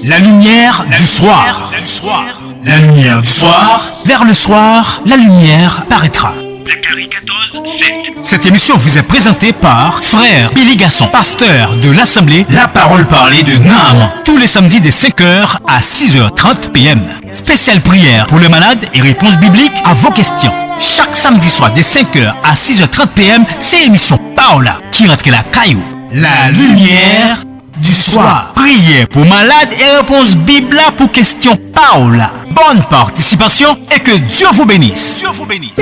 La lumière du soir. La lumière du soir. Vers le soir, la lumière paraîtra. Cette émission vous est présentée par Frère Billy Gasson, pasteur de l'Assemblée La Parole Parlée de Naham. Tous les samedis de 5h à 6h30 p.m. Spéciale prière pour les malades et réponses bibliques à vos questions. Chaque samedi soir de 5h à 6h30 p.m. c'est l'émission Paola qui rentre la caillou. La lumière du soir. Prière pour malades et réponses bibliques pour questions Paola. Bonne participation et que Dieu vous bénisse. Dieu vous bénisse.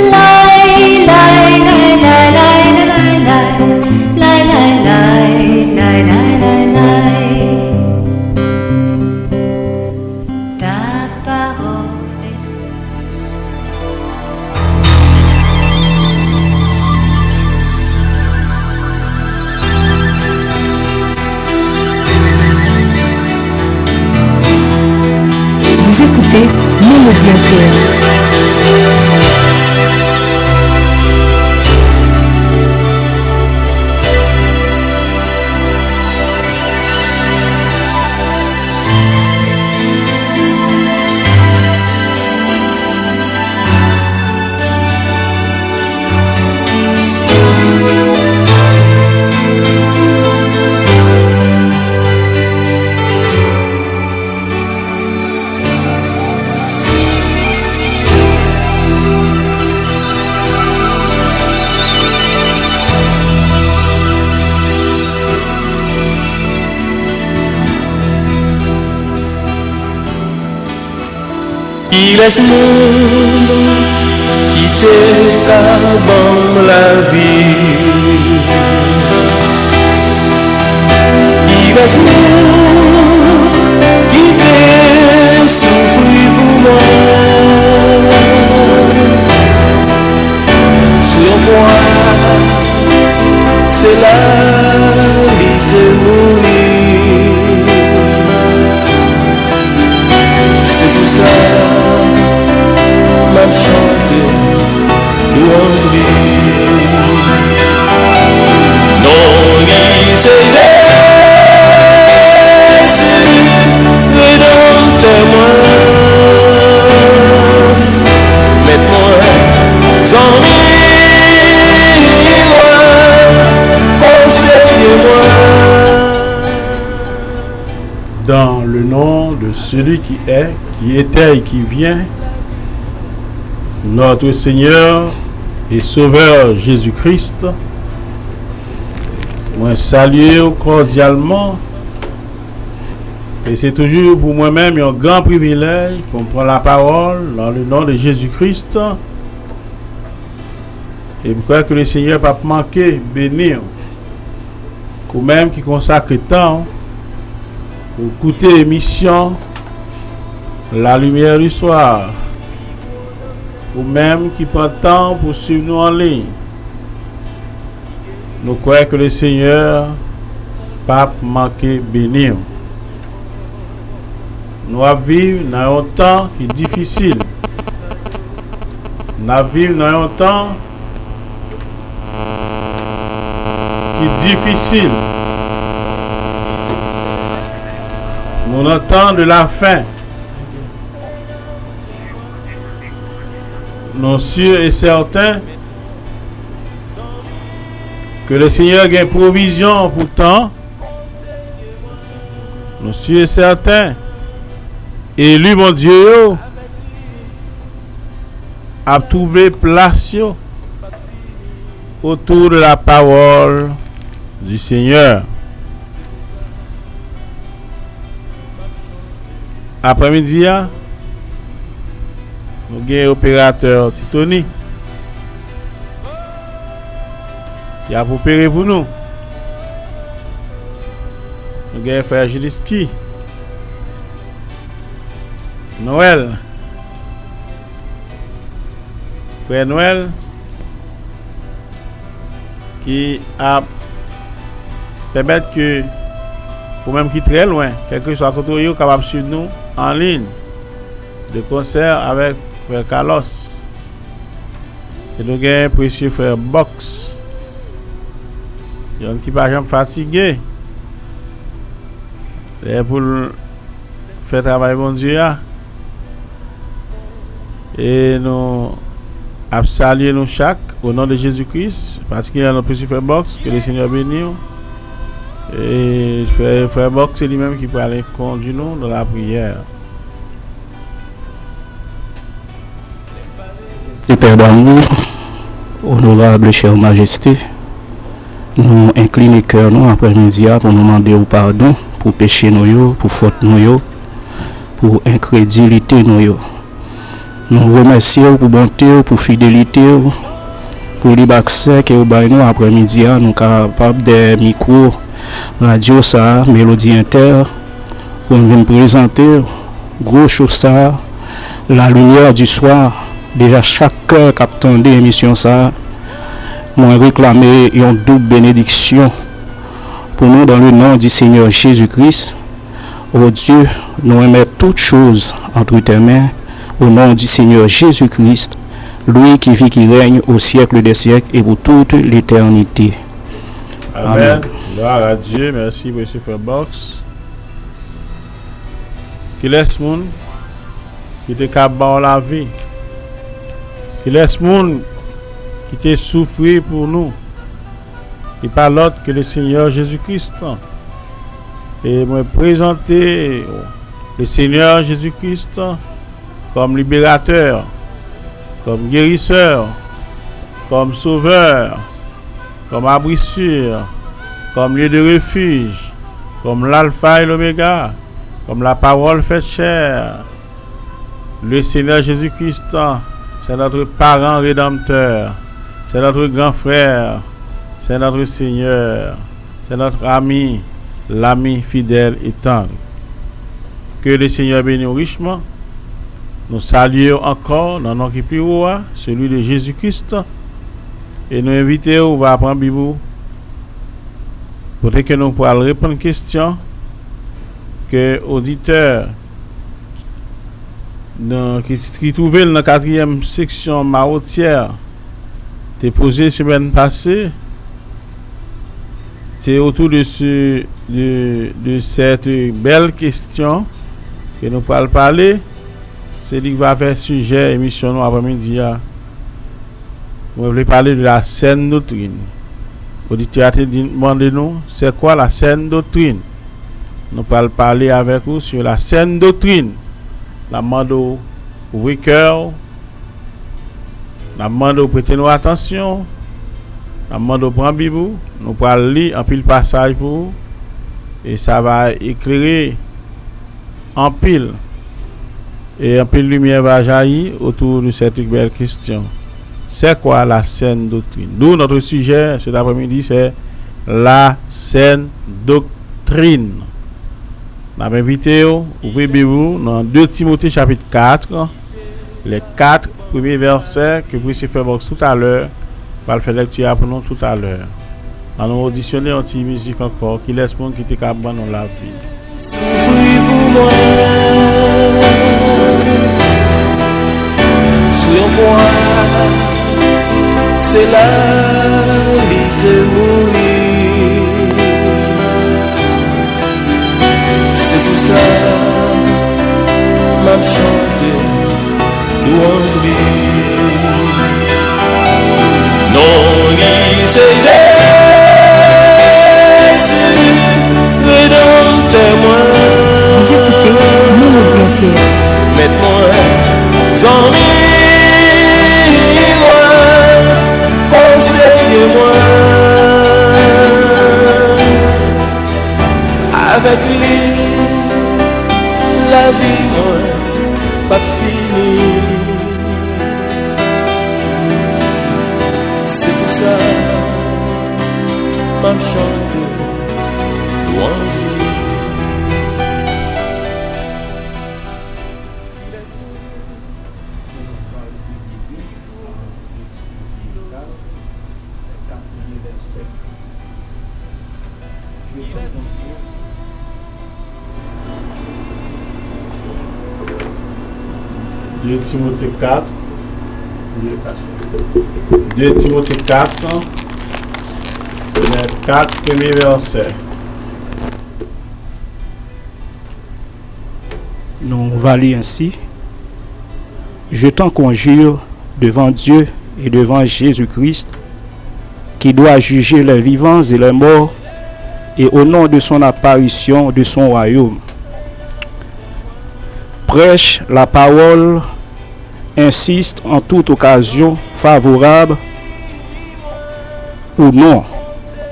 Ta parole est Vous écoutez Mélodie Inter. Il est ce monde qui t'établit la vie. Il est ce monde qui t'est souffert pour moi. Sur toi, c'est la vie de mourir. C'est pour ça m'a chanté louange lui. Non, il c'est Jésus, rédempteur-moi. Mets-moi en moi, conseille-moi. Dans le nom de celui qui est, qui était et qui vient, notre Seigneur et Sauveur Jésus-Christ, moi saluer cordialement, et c'est toujours pour moi-même un grand privilège qu'on prend la parole dans le nom de Jésus-Christ, et pourquoi que le Seigneur ne va pas manquer bénir, ou même qui consacre temps pour écouter l'émission La Lumière du Soir, ou même qui prend temps pour suivre nous en ligne. Nous croyons que le Seigneur pas manquer bénir. Nous vivons dans un temps qui est difficile. Nous vivons dans un temps qui est difficile. Nous entendons de la faim. Nous sûrs et certains que le Seigneur a une provision pourtant. Nous sûrs et certains élu mon Dieu a trouvé place autour de la parole du Seigneur. Après-midi, nous avons opérateur Titoni qui a opéré pour nous. Nous avons frère Juliski, Noël, frère Noël qui a permis que pour même qui est très loin, quelque soit côté yo capable suivre nous en ligne de concert avec frère Carlos. Et nous avons un précieux frère Box. Il y a un qui pas jamais fatigué. Et pour faire travail bon Dieu. Et nous saluons nous chaque au nom de Jésus-Christ, particulièrement notre petit frère Box, que le Seigneur bénisse. Et frère Box, c'est lui-même qui peut aller conduire nous dans la prière. Père d'amour, honorable chère majesté, nous inclinons les cœurs nous après-midi pour nous demander au pardon pour péché nous, pour faute nous, pour incrédulité nous. Nous remercions pour bonté, pour fidélité, pour libre accès que nous après-midi nous sommes capables de micro radio ça, Mélodie Inter pour nous présenter gros chose ça, la lumière du soir. Déjà chaque cœur qui attend l'émission ça, nous réclamer une double bénédiction pour nous dans le nom du Seigneur Jésus-Christ. Oh Dieu, nous remettons toutes choses entre tes mains au nom du Seigneur Jésus-Christ, lui qui vit, qui règne au siècle des siècles et pour toute l'éternité. Amen. Gloire à Dieu. Merci pour ce frère Box. Qui laisse monde qui te capable la vie. Qui laisse monde qui te souffrir pour nous. Et pas l'autre que le Seigneur Jésus-Christ. Et me présenter le Seigneur Jésus-Christ comme libérateur, comme guérisseur, comme sauveur, comme abrissure, comme lieu de refuge, comme l'alpha et l'oméga, comme la parole faite chair. Le Seigneur Jésus-Christ, c'est notre parent rédempteur, c'est notre grand frère, c'est notre Seigneur, c'est notre ami, l'ami fidèle et tendre. Que le Seigneur bénisse richement. Nous saluons encore dans notre plus haut, celui de Jésus-Christ. Et nous invitons, on va apprendre Bible. Peut-être que nous pourrons répondre aux questions que l'auditeur qui trouvait dans la 4e section marotière t'est posé semaine passée. C'est autour de cette belle question que nous pourrons parler. C'est lui qui va faire sujet émission nous après-midi. On voulait parler de la saine doctrine. L'auditeur a demandé nous, c'est quoi la saine doctrine? Nous allons parler avec vous sur la saine doctrine. La demande au cœur, la demande au prêter nous attention, la demande au prendre Bible. Nous allons lire un pile passage pour vous et ça va éclairer en pile. Et un peu de lumière va jaillir autour de cette belle question. C'est quoi la saine doctrine? Nous, notre sujet cet après-midi, c'est la saine doctrine. Nous avons invité, ouvrez Bible dans 2 Timothée chapitre 4, les 4 premiers versets que vous faire tout à l'heure. On va le faire lecture pour nous tout à l'heure. On va auditionner une petite musique encore qui laisse monde qui était capable dans la vie. Souffrir pour moi. Sur moi, c'est la vie de mourir. C'est pour ça, m'a chanté louange lui. Non, c'est Jésus, rédempteur-moi. Vous écoutez Mélodie Inter. Mets-moi en moi, conseille-moi. Avec lui, la vie, moi, pas finie. C'est pour ça, m'a chanté louange. Deux Timothée 4. 2 Timothée 4. Les 4 premiers versets. nous valons ainsi. Je t'en conjure devant Dieu et devant Jésus-Christ, qui doit juger les vivants et les morts, et au nom de son apparition de son royaume. Prêche la parole, insiste en toute occasion favorable ou non,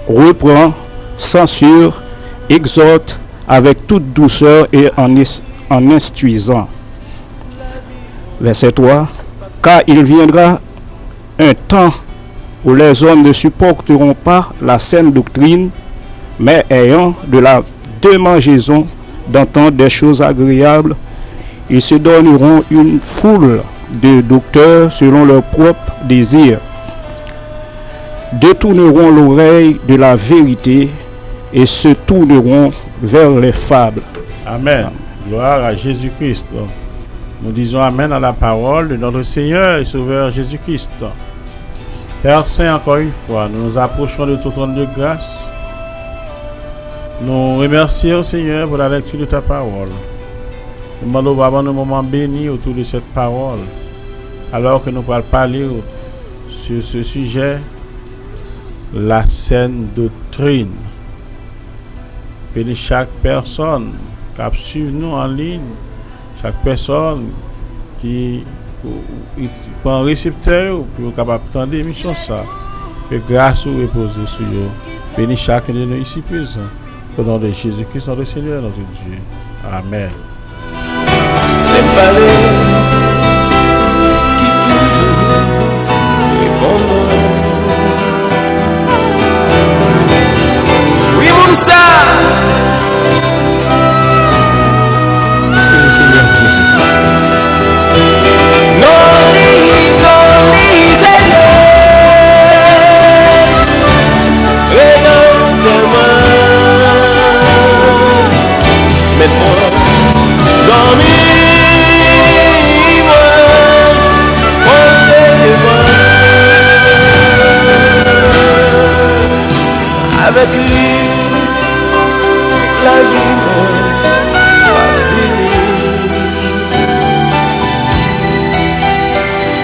reprend, censure, exhorte avec toute douceur et en instruisant. Verset 3. Car il viendra un temps où les hommes ne supporteront pas la saine doctrine, mais ayant de la démangeaison d'entendre des choses agréables, ils se donneront une foule de docteurs selon leurs propres désirs, détourneront l'oreille de la vérité et se tourneront vers les fables. Amen. Gloire à Jésus-Christ. Nous disons Amen à la parole de notre Seigneur et Sauveur Jésus-Christ. Père Saint, encore une fois, nous nous approchons de ton trône de grâce. Nous remercions, Seigneur, pour la lecture de ta parole. Nous demandons vraiment un moment béni autour de cette parole, alors que nous allons parler sur ce sujet, la saine doctrine. Bénis chaque personne qui suit nous en ligne, chaque personne qui prend un récepteur pour capable d'entendre l'émission ça, que grâce ou repose sur eux. Bénis chacun de nous ici présents. Au nom de Jésus-Christ, notre Seigneur, notre Dieu. Amen. Les palais qui toujours répondent. Oui, Moussa, c'est le Seigneur Jésus. C'est Jésus, rédempteur-moi. Mets-moi en moi, conseille-moi. Avec lui, la vie va finir.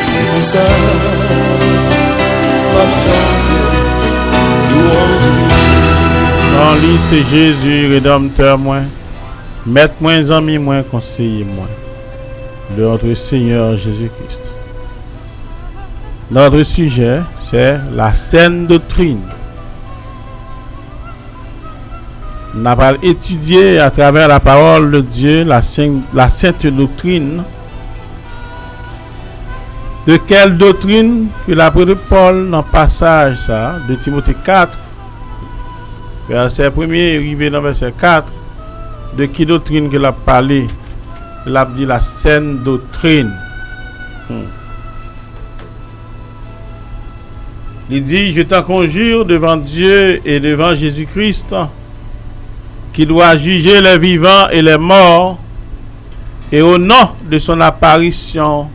C'est pour ça, ma chante, louange. En lui, c'est Jésus, rédempteur moi. Maître moins ami moins conseiller moins de notre Seigneur Jésus-Christ. Notre sujet, c'est la saine doctrine. On va étudier à travers la parole de Dieu la sainte doctrine. De quelle doctrine que l'apôtre Paul dans le passage ça, de Timothée 4, verset 1er, arrivé dans verset 4, de qui doctrine qu'il a parlé? Il a dit la saine doctrine. Il dit, je t'en conjure devant Dieu et devant Jésus-Christ, qui doit juger les vivants et les morts, et au nom de son apparition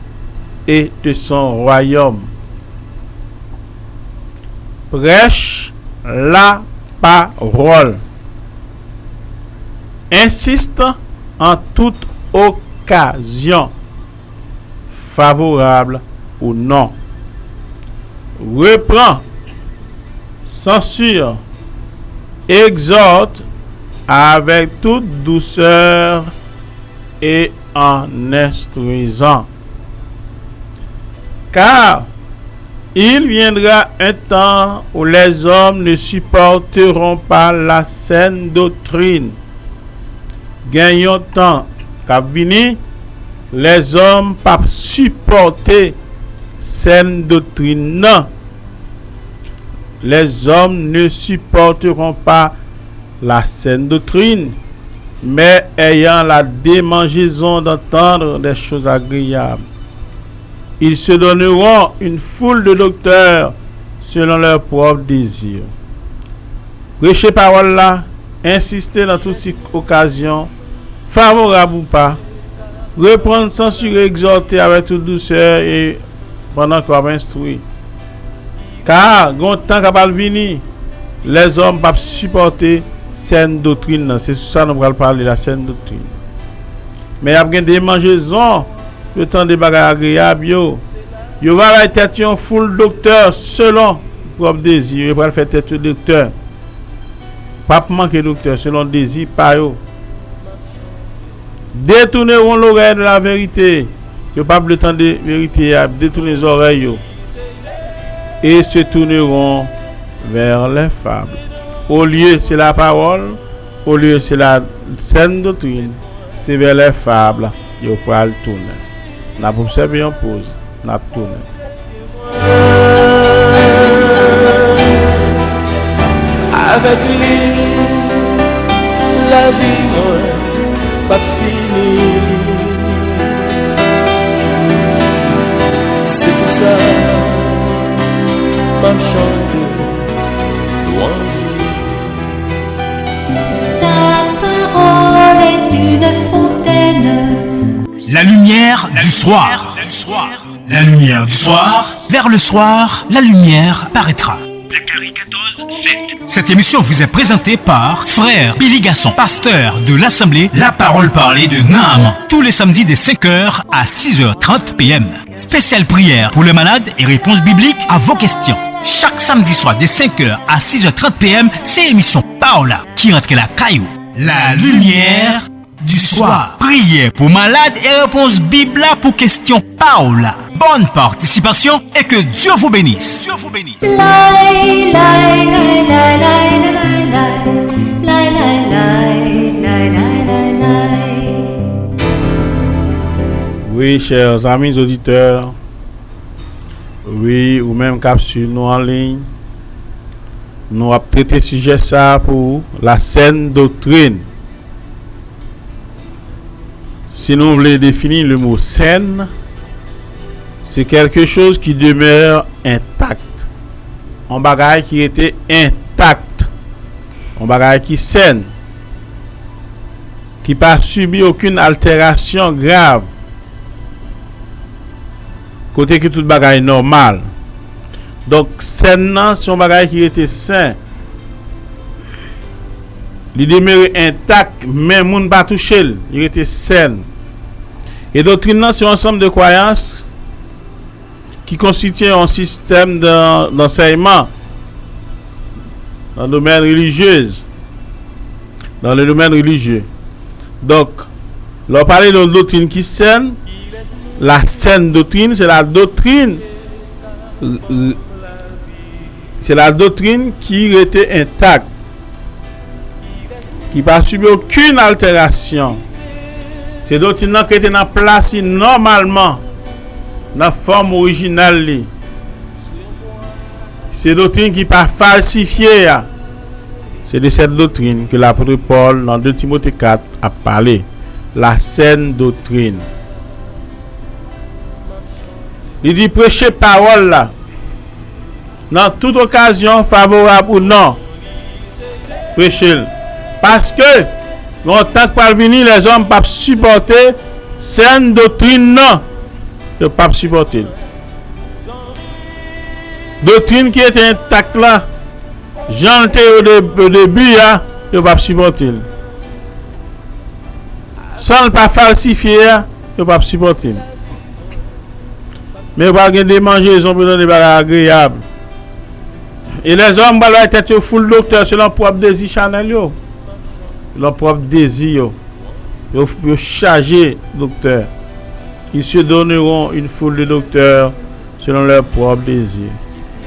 et de son royaume. Prêche la parole. Insiste en toute occasion, favorable ou non. Reprend, censure, exhorte avec toute douceur et en instruisant. Car il viendra un temps où les hommes ne supporteront pas la saine doctrine. Gagnons temps qu'à venir, les hommes pas supporter saine doctrine. Non. Les hommes ne supporteront pas la saine doctrine, mais ayant la démangeaison d'entendre des choses agréables. Ils se donneront une foule de docteurs selon leurs propres désirs. Prêcher parole là, insister dans toutes occasions, favorable ou pas, reprendre, censurer, exhorter avec toute douceur et pendant qu'on va instruire. Car, quand temps capable venir, les hommes ne peuvent supporter saine doctrine. C'est ça que nous allons parler de la saine doctrine. Mais y a des démangeaisons, le temps des bagages agréables, yo va être un full docteur selon propre désir. Yo va faire tête docteur. Pas manquer docteur selon désir pas yo. Détourneront l'oreille de la vérité. Yo pas le temps de vérité, détourner les oreilles yo. Et se tourneront vers les fables. Au lieu c'est la parole, au lieu c'est la saine doctrine, c'est vers les fables yo pour le tourner. N'a pas observé en pause, n'a tourné. Avec lui, la vie n'est pas finie. C'est pour ça que je chante louange. Ta parole est une fontaine. La lumière du soir. La lumière du soir. Vers le soir, la lumière paraîtra. Cette émission vous est présentée par Frère Billy Gasson, pasteur de l'Assemblée La Parole Parlée de Naham. Tous les samedis dès 5h à 6h30 p.m. Spéciale prière pour les malades et réponses bibliques à vos questions. Chaque samedi soir dès 5h à 6h30 p.m. c'est l'émission Paola qui rentre la caillou. La lumière du soir. Prière pour malades et réponses bibliques pour questions Paola. Bonne participation et que Dieu vous bénisse. Dieu vous bénisse. Oui, chers amis auditeurs, oui, ou même cap sur nous en ligne, nous avons traité sujet ça pour la saine doctrine. Si nous voulons définir le mot saine, c'est quelque chose qui demeure intact. Un bagage qui était intact. Un bagage qui saine. Qui n'a pas subi aucune altération grave. Côté que tout bagage est normal. Donc, saine, c'est un bagage qui était sain. Il demeure intact, mais moun pas touché, il était sain. Et doctrine, c'est un ensemble de croyances qui constitue un système d'enseignement dans le domaine religieux. Dans le domaine religieux. Donc, l'on parle de doctrine qui saine. La saine doctrine, c'est la doctrine. C'est la doctrine qui était intacte. Qui n'a pas subi aucune altération. C'est doctrine qui était en place normalement. Dans la forme originale. C'est doctrine qui n'est pas falsifiée. C'est de cette doctrine que l'apôtre Paul, dans 2 Timothée 4, a parlé. La saine doctrine. Il dit prêcher parole là. Dans toute occasion, favorable ou non. Prêcher. Parce que, en tant que parvenir, les hommes ne peuvent pas supporter saine doctrine, non. Ils ne peuvent pas supporter. Doctrine qui est intacte là, j'en étais au début, ils ne peuvent pas supporter. Sans ne pas falsifier, ils ne peuvent pas supporter. Mais ils ne peuvent pas manger, ils ont besoin de choses agréables. Et les hommes doivent être full docteur selon leur propre désir chanel. Leur propre désir. Ils sont chargés docteur. Ils se donneront une foule de docteurs selon leur propre désir.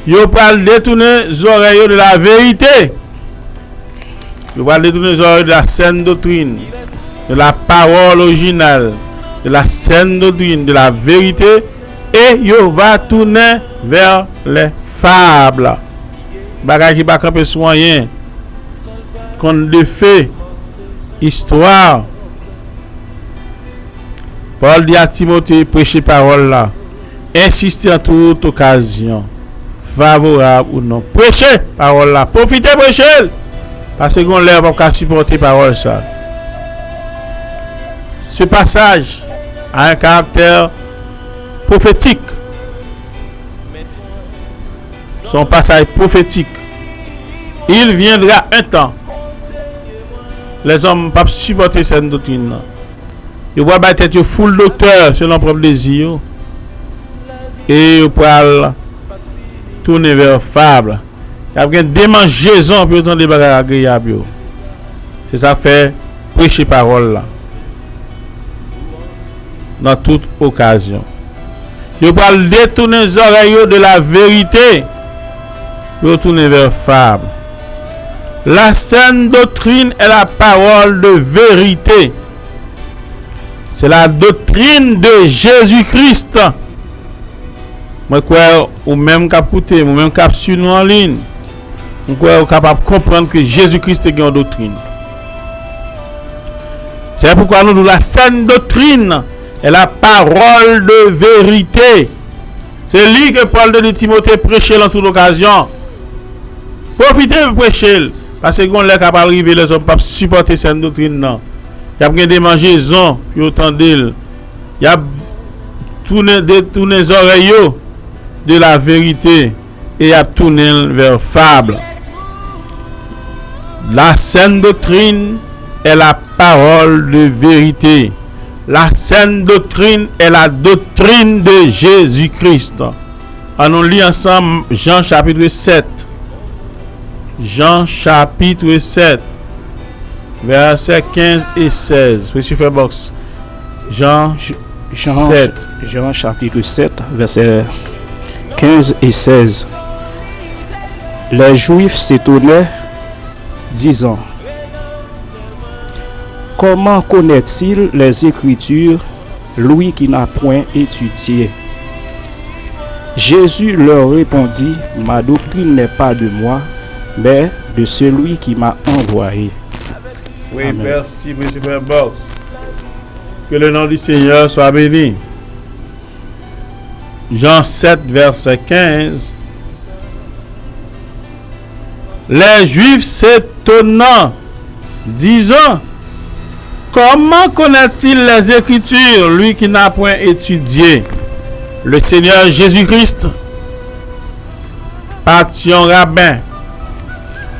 Ils parlent détourner les oreilles de la vérité. Ils parlent détourner les oreilles de la saine doctrine, de la parole originale, de la saine doctrine, de la vérité. Et ils vont tourner vers les fables. Bagage qui va camper soigner. Conte de fées. Histoire. Paul dit à Timothée, prêcher parole là. Insistez en toute occasion. Favorable ou non. Prêchez parole là. Profitez prêcher. Parce qu'on l'air pas supporter parole ça. Ce passage a un caractère prophétique. Son passage prophétique. Il viendra un temps. Les hommes ne peuvent pas supporter cette doctrine. Yo va battre tête full docteur selon propre désir. Et yo pral tourner vers fable. Y a une démangeaison pour entendre des bagages agréables. C'est ça fait prêcher parole là. Dans toute occasion. Yo pral détourner les oreilles de la vérité. Yo tourner vers fable. La saine doctrine est la parole de vérité. C'est la doctrine de Jésus-Christ. Moi quoi ou même cap écouter, ou même cap suivre nous en ligne. Moi quoi capable comprendre que Jésus-Christ est une doctrine. C'est pourquoi nous la saine doctrine est la parole de vérité. C'est lui que Paul de Timothée prêchait dans toute occasion. Profitez de prêcher parce que on est capable arriver les hommes pas supporter cette doctrine non. Il y a des démangeaisons, puis autant d'elle. Il y a tourner les oreilles de la vérité et a tourné vers fable. La saine doctrine est la parole de vérité. La saine doctrine est la doctrine de Jésus-Christ. Allons lire ensemble Jean chapitre 7. Jean chapitre 7. Versets 15 et 16. Monsieur Fairbox. Jean 7. Jean chapitre 7, versets 15 et 16. Les Juifs s'étonnaient, disant: comment connaît-il les Écritures, lui qui n'a point étudié? Jésus leur répondit: ma doctrine n'est pas de moi, mais de celui qui m'a envoyé. Oui, Amen. merci, monsieur Fairbox. Que le nom du Seigneur soit béni. Jean 7, verset 15. Les Juifs s'étonnant, disant: comment connaît-il les Écritures, lui qui n'a point étudié? Le Seigneur Jésus-Christ, patient rabbin.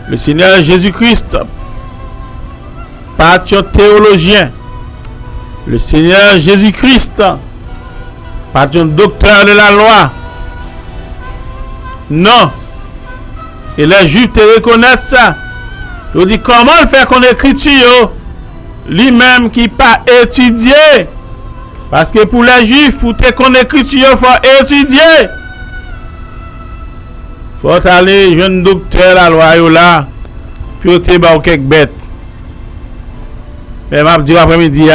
Le Seigneur Jésus-Christ, patient théologien. Le Seigneur Jésus-Christ, patient docteur de la loi. Non. Et les Juifs te reconnaissent ça. Ils disent comment le faire qu'on écriture lui-même qui pas étudié. Parce que pour les Juifs, pour te qu'on écriture, il faut étudier. Il faut aller jeune docteur la loi là, puis te ba quelques bêtes. Mais m'a dit après-midi,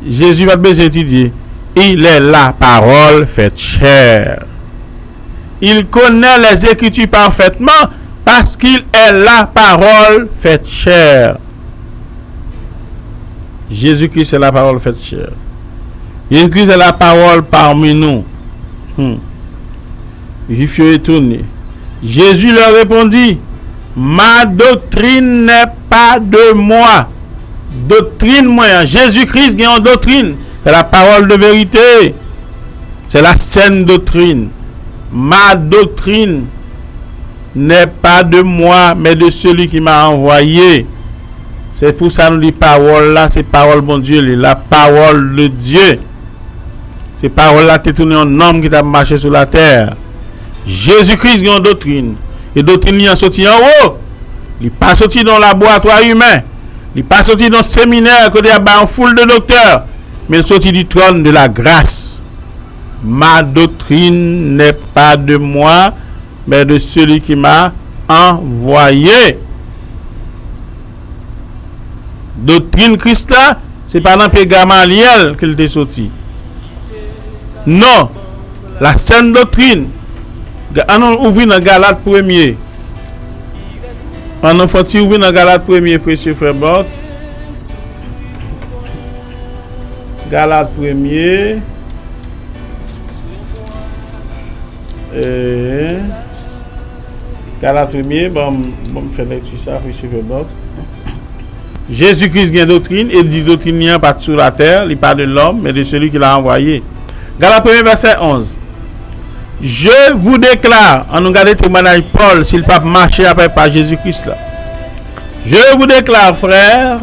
Jésus va besoin d'étudier. Il est la parole faite chair. Il connaît les Écritures parfaitement parce qu'il est la parole faite chair. Jésus-Christ est la parole faite chair. Jésus-Christ est la parole parmi nous. Juifs étonnés. Jésus leur répondit: ma doctrine n'est pas de moi. Doctrine moi. Jésus-Christ a une doctrine. C'est la parole de vérité. C'est la saine doctrine. Ma doctrine n'est pas de moi, mais de celui qui m'a envoyé. C'est pour ça nous dit parole là, c'est parole bon Dieu, la parole de Dieu. C'est parole là, t'es tourné un homme qui t'a marché sur la terre. Jésus-Christ a une doctrine. Et doctrine il a sorti en haut. Il n'est pas sorti dans le laboratoire humain. Il n'est pas sorti dans le séminaire qu'il y a une foule de docteurs. Mais il est sorti du trône de la grâce. Ma doctrine n'est pas de moi, mais de celui qui m'a envoyé. Doctrine Christ là, c'est pas dans le Gamaliel qu'il est sorti. Non, la saine doctrine. On ouvre dans Galate 1er. On faut ouvrir dans Galate 1er, précieux frère Box. Galate 1er. Galate 1er, bon faire lecture ça, précieux frère Box. Jésus-Christ a une doctrine, et dit doctrine n'y a pas sur la terre, il parle de l'homme, mais de celui qui l'a envoyé. Galate 1er, verset 11. Je vous déclare, en nous regardant témoignage Paul, s'il ne pas marcher après par Jésus-Christ là. Je vous déclare, frère,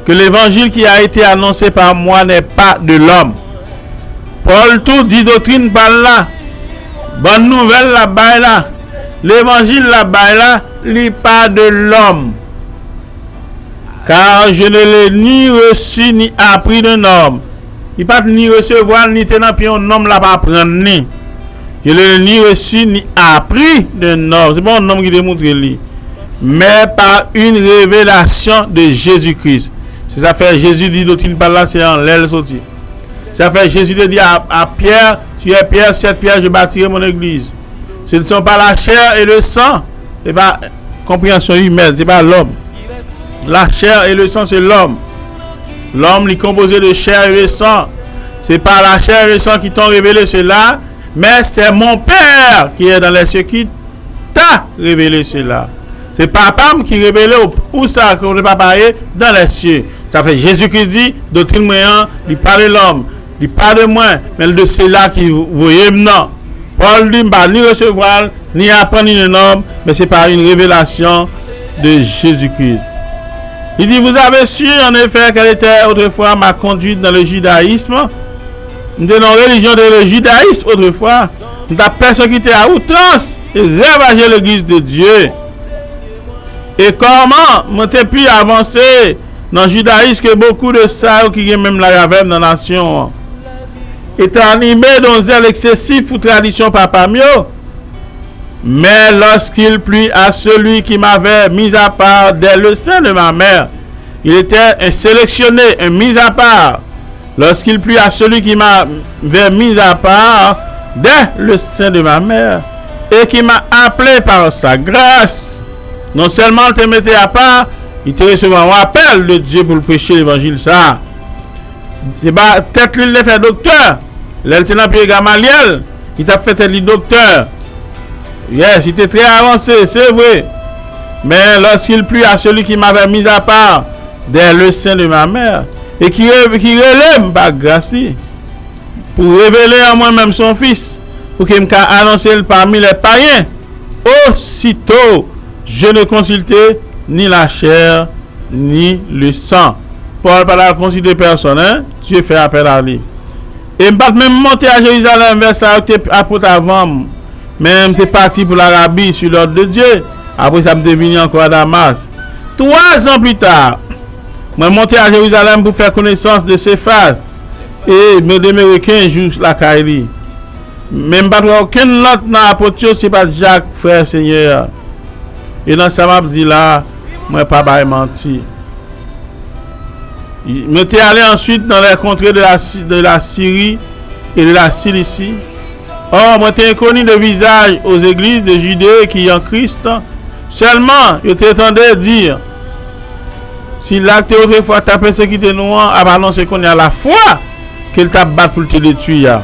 que l'évangile qui a été annoncé par moi n'est pas de l'homme. Paul tout dit doctrine par là. Bonne nouvelle la bas là. L'évangile la bas là, n'est pas de l'homme. Car je ne l'ai ni reçu ni appris d'un homme. Il pas ni recevoir ni tenant puis un homme là pas prendre ni. Je ne l'ai ni reçu ni appris d'un homme. C'est pas un homme qui démontre lui. Mais par une révélation de Jésus-Christ. C'est ça fait Jésus dit doctrine par là, c'est en l'aile sorti. Ça fait Jésus te dit à Pierre, tu es Pierre, cette pierre je bâtirai mon église. Ce ne sont pas la chair et le sang, c'est pas compréhension humaine, c'est pas l'homme. La chair et le sang c'est l'homme. L'homme est composé de chair et de sang. C'est pas la chair et le sang qui t'ont révélé cela, mais c'est mon Père qui est dans les cieux qui t'a révélé cela. C'est papa qui révèle où ça que le papa est dans les cieux. Ça fait Jésus-Christ dit doctrine moyen, il parle de l'homme, il parle de moi, mais de cela qui voyez non. Paul dit pas ni recevoir ni apprendre ni un homme, mais c'est par une révélation de Jésus-Christ. Il dit vous avez su en effet quelle était autrefois ma conduite dans le judaïsme. Nous étions dans la religion de le judaïsme autrefois. Nous avons persécuté à outrance et ravagé l'église de Dieu. Et comment m'ont-ils pu avancer dans le judaïsme que beaucoup de ça qui même la avec dans la nation étaient animés d'un zèle excessif pour tradition papa mieux. Mais lorsqu'il plut à celui qui m'avait mis à part dès le sein de ma mère, il était un sélectionné, un mis à part. Lorsqu'il plut à celui qui m'avait mis à part dès le sein de ma mère et qui m'a appelé par sa grâce, non seulement il te mettait à part, il te recevait un appel de Dieu pour prêcher l'évangile ça. C'est pas peut-être qu'il l'a fait docteur. L'eltenant Pierre Gamaliel, il t'a fait le docteur. Yes, il était très avancé, c'est vrai. Mais lorsqu'il plut à celui qui m'avait mis à part dès le sein de ma mère et qui relève par grâce pour révéler à moi-même son fils, pour qu'il me annonce parmi les païens, aussitôt je ne consultais ni la chair ni le sang. Paul par la consulter personne, hein? Dieu fait appel à lui. Et je ne même monter à Jérusalem vers ça, apôtre avant. Même t'es parti pour l'Arabie sur l'ordre de Dieu. Après ça me devenu encore à Damas. 3 ans plus tard, je suis monté à Jérusalem pour faire connaissance de ces phases. Et me demeurer 15 jours la Kaili. Même pas aucun autre dans l'apôtre, c'est pas Jacques, frère Seigneur. Et dans ça m'a dit là, moi pas menti. Je m'étais allé ensuite dans les contrées de la Syrie et de la Cilicie. Oh, moi t'es inconnu de visage aux églises de Judée qui en Christ. Seulement, je t'entendais dire, si l'acte autrefois t'a persécuté nous, à annoncer qu'on est à la foi qu'il t'a battu pour te détruire.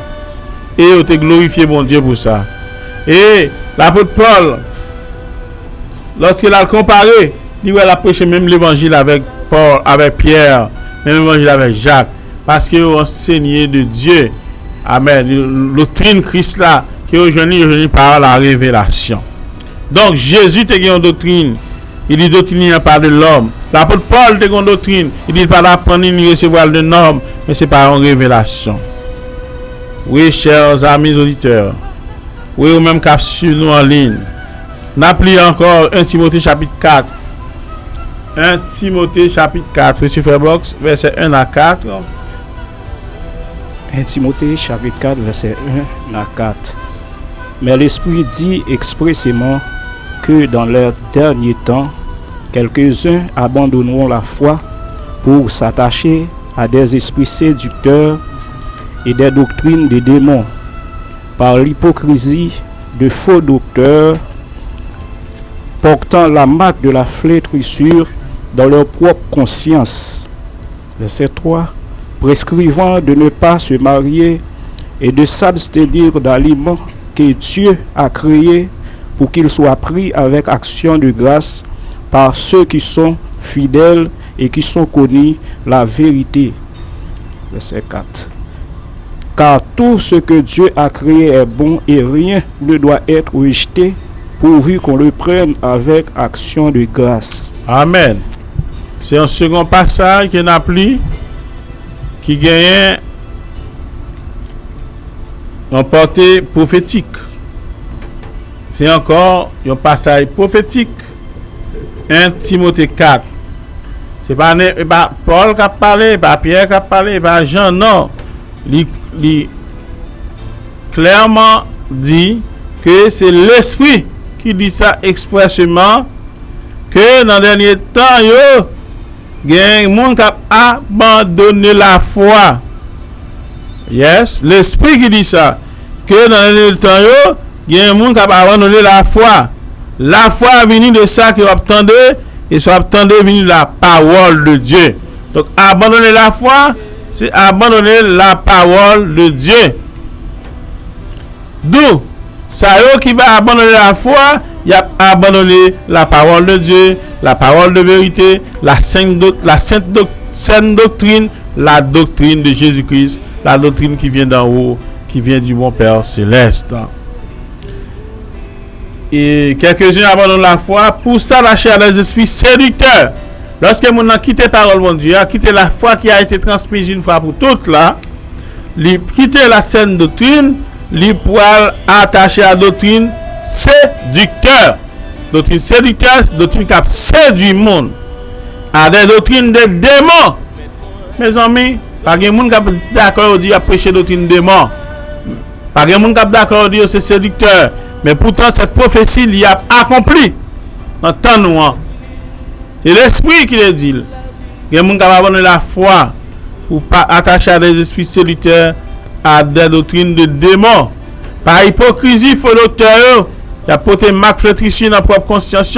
Et on te glorifié bon Dieu pour ça. Et l'apôtre Paul, lorsqu'il a comparé, il a prêché même l'évangile avec Paul, avec Pierre, même l'évangile avec Jacques, parce qu'ils ont enseigné de Dieu. Amen. Doctrine Christ là, qui est aujourd'hui par la révélation. Donc Jésus te une doctrine. Il dit doctrine n'est pas de l'homme. L'apôtre Paul te une doctrine. Il dit pas d'apprendre ni recevoir de l'homme, mais c'est par une révélation. Oui, chers amis auditeurs. Oui, ou même cap sur nous en ligne. N'appelez encore 1 Timothée chapitre 4. 1 Timothée chapitre 4, Monsieur Fairbox, verset 1 à 4. 1 Timothée chapitre 4, verset 1 à 4. Mais l'Esprit dit expressément que dans leurs derniers temps, quelques-uns abandonneront la foi pour s'attacher à des esprits séducteurs et des doctrines de démons, par l'hypocrisie de faux docteurs, portant la marque de la flétrissure dans leur propre conscience. Verset 3. Prescrivant de ne pas se marier et de s'abstenir d'aliments que Dieu a créés pour qu'ils soient pris avec action de grâce par ceux qui sont fidèles et qui sont connus la vérité. Verset 4. Car tout ce que Dieu a créé est bon et rien ne doit être rejeté pourvu qu'on le prenne avec action de grâce. Amen. C'est un second passage qui n'a plus, qui gagne en portée prophétique. C'est encore un passage prophétique. 1 Timothée 4. C'est pas Paul qui a parlé, pas Pierre qui a parlé, pas Jean, non. Il clairement dit que c'est l'Esprit qui dit ça expressément, que dans le dernier temps, il y a un monde qui a abandonné la foi. Yes, l'Esprit qui dit ça, que dans le dernier temps, il y a un monde qui a abandonné la foi. La foi vient de ça qui attendait, et ça attendait venir de la parole de Dieu. Donc, abandonner la foi, c'est abandonner la parole de Dieu. D'où, ça qui va abandonner la foi, il a abandonné la parole de Dieu, la parole de vérité, la sainte doctrine, la doctrine de Jésus-Christ, la doctrine qui vient d'en haut, qui vient du bon Père céleste. Et quelques-uns abandonnent la foi pour s'arracher à des esprits séducteurs. Lorsque mon a quitté la parole de Dieu, a quitté la foi qui a été transmise une fois pour toutes là, il quitter la saine doctrine, il pourra attacher à la doctrine séducteur. Doctrine séducteur, doctrine qui a séduit le monde. À des doctrines de démons. Mes amis, pas de monde qui est d'accord à prêcher doctrine de démons. Pas de monde qui est d'accord à dire c'est séducteur. Mais pourtant, cette prophétie l'y a accompli dans temps noir. C'est l'esprit qui le dit. Il y a des gens qui ont abandonné la foi pour pas attacher à des esprits séducteurs, à des doctrines de démons. Par hypocrisie, il faut l'auteur. Il y a porté marque flétrissure dans la propre conscience.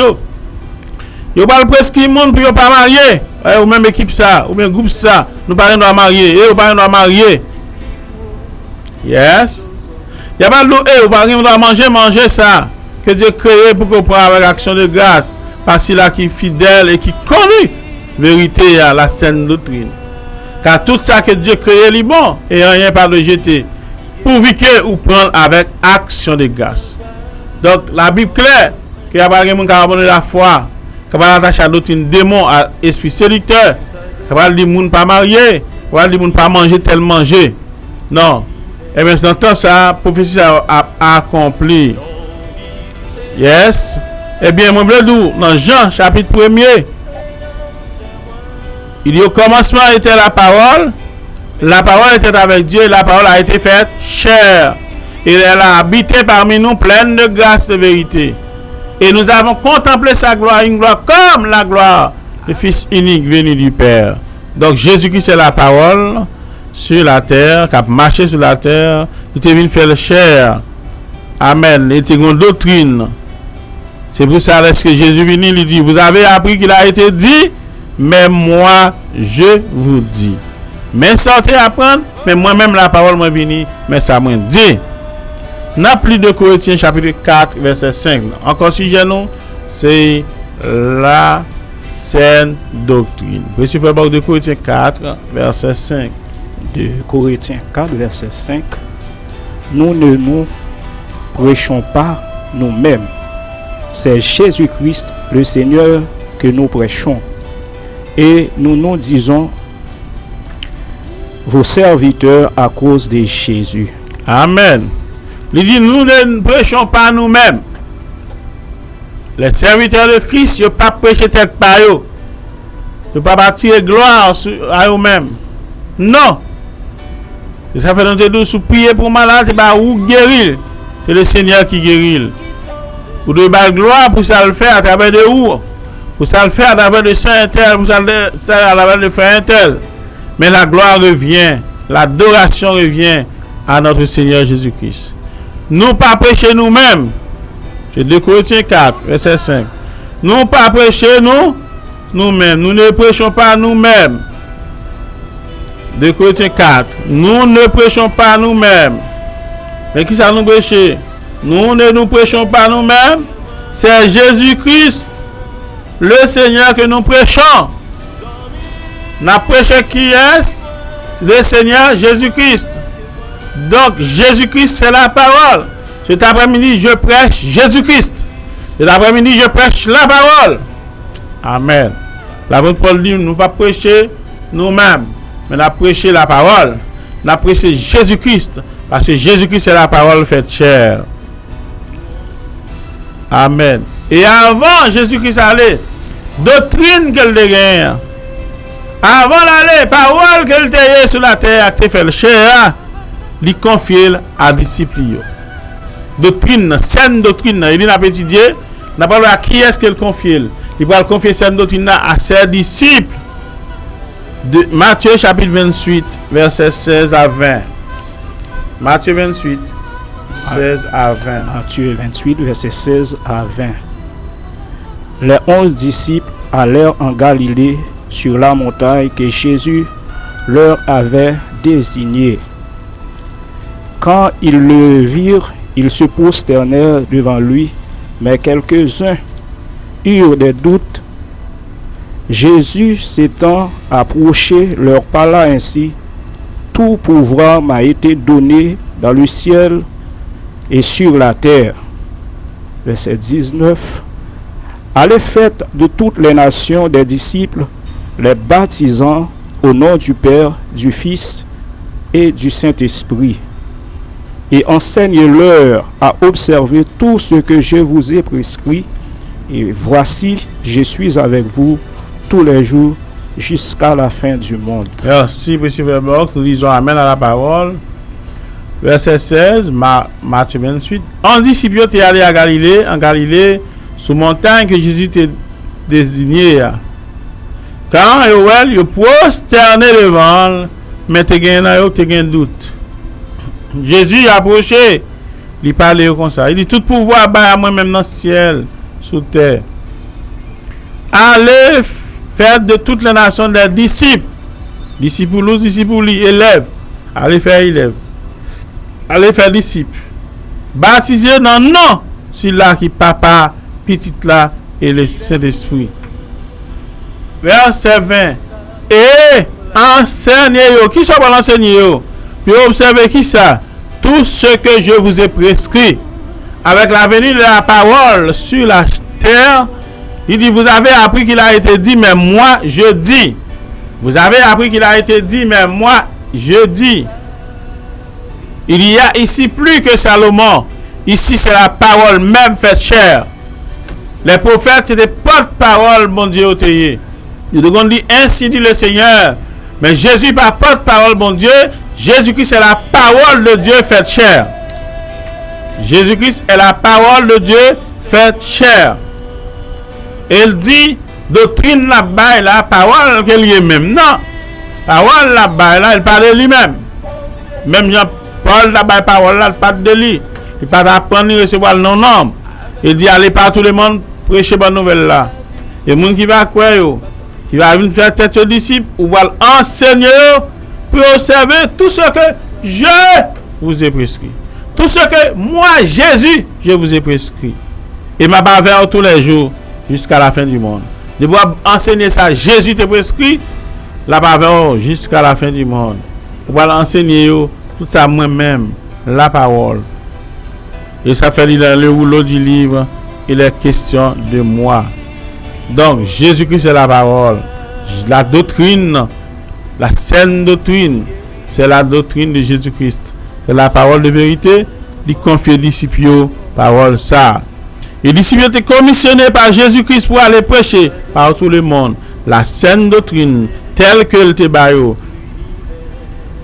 Il y a pas le presque monde pour ne pas marier. Ou même équipe ça, ou même groupe ça. Nous ne pouvons pas marier. Et nous ne pouvons pas marier. Yes. Il n'y a pas de l'eau, on doit manger ça. Que Dieu crée pour qu'on prenne avec action de grâce. Parce qu'il a qui est fidèle et qui connaît vérité à la saine doctrine. Car tout ça que Dieu crée est bon et rien pas de jeter. Pourvu que vous prendre avec action de grâce. Donc la Bible claire, qu'il n'y a pas de monde qui a abandonné la foi, qui va attacher à la doctrine démon, à esprit séducteur, qui va dire monde pas marié, qui va dire monde pas manger tel manger. Non. Et bien, dans temps, ça, la prophétie a accompli. Yes. Eh bien, mon bleu, dans Jean, chapitre 1er, il dit au commencement était la parole était avec Dieu, la parole a été faite chair. Et elle a habité parmi nous pleine de grâce et de vérité. Et nous avons contemplé sa gloire, une gloire comme la gloire du Fils unique venu du Père. Donc, Jésus-Christ est la parole sur la terre, qui a marché sur la terre, il était venu faire le chair. Amen. Il était une doctrine. C'est pour ça que Jésus venu, il dit, vous avez appris qu'il a été dit, mais moi, je vous dis. Mais sortez apprendre, mais moi-même la parole m'a venu, mais ça m'a dit. N'a plus de Corinthiens chapitre 4, verset 5. Encore sujet nous, c'est la saine doctrine. Monsieur Fabien de Corinthiens 4, verset 5. De Corinthiens 4, verset 5. Nous ne nous prêchons pas nous-mêmes. C'est Jésus-Christ, le Seigneur, que nous prêchons. Et nous nous disons vos serviteurs à cause de Jésus. Amen. Il dit, nous ne prêchons pas nous-mêmes. Les serviteurs de Christ, ils ne pas prêcher tête par eux. Ils ne pas tirer gloire à eux-mêmes. Non. Et ça fait dans tes douces, prier pour malade, c'est pas ou guérir. C'est le Seigneur qui guérit. Vous devez battre gloire pour ça le faire à travers de où? Pour ça le faire à travers de saint tel, pour ça le faire à travers de frère tel. Mais la gloire revient, l'adoration revient à notre Seigneur Jésus-Christ. Nous pas prêcher nous-mêmes. C'est 2 Corinthiens 4, verset 5. Nous pas prêcher nous-mêmes. Nous ne prêchons pas nous-mêmes. 2 Corinthiens 4. Nous ne prêchons pas nous-mêmes. Mais qui ça nous prêcher? Nous ne nous prêchons pas nous-mêmes. C'est Jésus-Christ, le Seigneur que nous prêchons. Nous prêchons qui est? C'est le Seigneur Jésus-Christ. Donc Jésus-Christ c'est la parole. Cet après-midi je prêche Jésus-Christ. Cet après-midi je prêche la parole. Amen. L'apôtre Paul dit, nous pas prêcher nous-mêmes, mais nous prêcher la parole. Nous prêcher Jésus-Christ, parce que Jésus-Christ c'est la parole faite chair. Amen. Et avant Jésus-Christ allait, doctrine qu'elle dégaine. Avant d'aller, parole qu'elle était sur la terre, qui fait le chair, lui confier à disciples. Doctrine, saine doctrine, il n'a pas étudié, n'a pas à qui est-ce qu'elle confie. Il va confier cette doctrine à ses disciples. De Matthieu chapitre 28, versets 16 à 20. Matthieu 28, 16 à 20. Matthieu 28, versets 16 à 20. Les 11 disciples allèrent en Galilée sur la montagne que Jésus leur avait désignée. Quand ils le virent, ils se prosternèrent devant lui, mais quelques-uns eurent des doutes. Jésus s'étant approché leur parla ainsi: tout pouvoir m'a été donné dans le ciel et sur la terre. Verset 19. Allez, faites de toutes les nations des disciples, les baptisant au nom du Père, du Fils et du Saint-Esprit, et enseignez-leur à observer tout ce que je vous ai prescrit. Et voici, je suis avec vous tous les jours jusqu'à la fin du monde. Merci, M. Verbox. Nous lisons Amen à la parole. Verset 16, Matthieu 28. Un disciple est allé à Galilée, en Galilée, sous montagne que Jésus t'a désigné. Quand il prosterné devant, mais tu as doute. Jésus a approché, il parlait comme ça. Il dit: tout pouvoir à moi-même dans le ciel, sous terre. Allez faire de toutes les nations des disciples. Disciples, élèves. Allez faire élèves. Allez faire disciples. Baptisez dans le nom, celui-là qui papa, petit là, et le Saint-Esprit. Verset 20. Et enseignez-vous. Qui sont pour l'enseigner? Puis observez qui ça? Tout ce que je vous ai prescrit. Avec la venue de la parole sur la terre, il dit: vous avez appris qu'il a été dit, mais moi je dis. Vous avez appris qu'il a été dit, mais moi je dis. Il y a ici plus que Salomon. Ici c'est la parole même faite chair. Les prophètes c'était porte-parole, mon Dieu, au théier. Ils ont dit: ainsi dit le Seigneur. Mais Jésus pas porte-parole, mon Dieu. Jésus-Christ est la parole de Dieu faite chair. Jésus-Christ est la parole de Dieu faite chair. Il dit: doctrine là-bas, la parole qu'il y est même. Non. Parole là-bas, là, il parle de lui-même. Même Jean-Paul là-bas, parole là, il parle de lui. Il parle d'apprendre et recevoir le nom. Il dit: allez par tout le monde, prêcher bonne nouvelle là. Et le monde qui va croire, qui va venir faire tête aux disciples, ou va enseigner pour observer tout ce que je vous ai prescrit. Tout ce que moi, Jésus, je vous ai prescrit. Et m'a bavère tous les jours jusqu'à la fin du monde. De pouvoir enseigner ça, Jésus te prescrit, la bavère jusqu'à la fin du monde. Pour enseigner tout ça moi-même, la parole. Et ça fait dans le rouleau du livre, il est question de moi. Donc, Jésus-Christ est la parole. La doctrine, la saine doctrine, c'est la doctrine de Jésus-Christ. C'est la parole de vérité. Il confie aux disciples, parole ça. Les disciples étaient commissionnés par Jésus-Christ pour aller prêcher par tout le monde la saine doctrine telle que le Tébayo.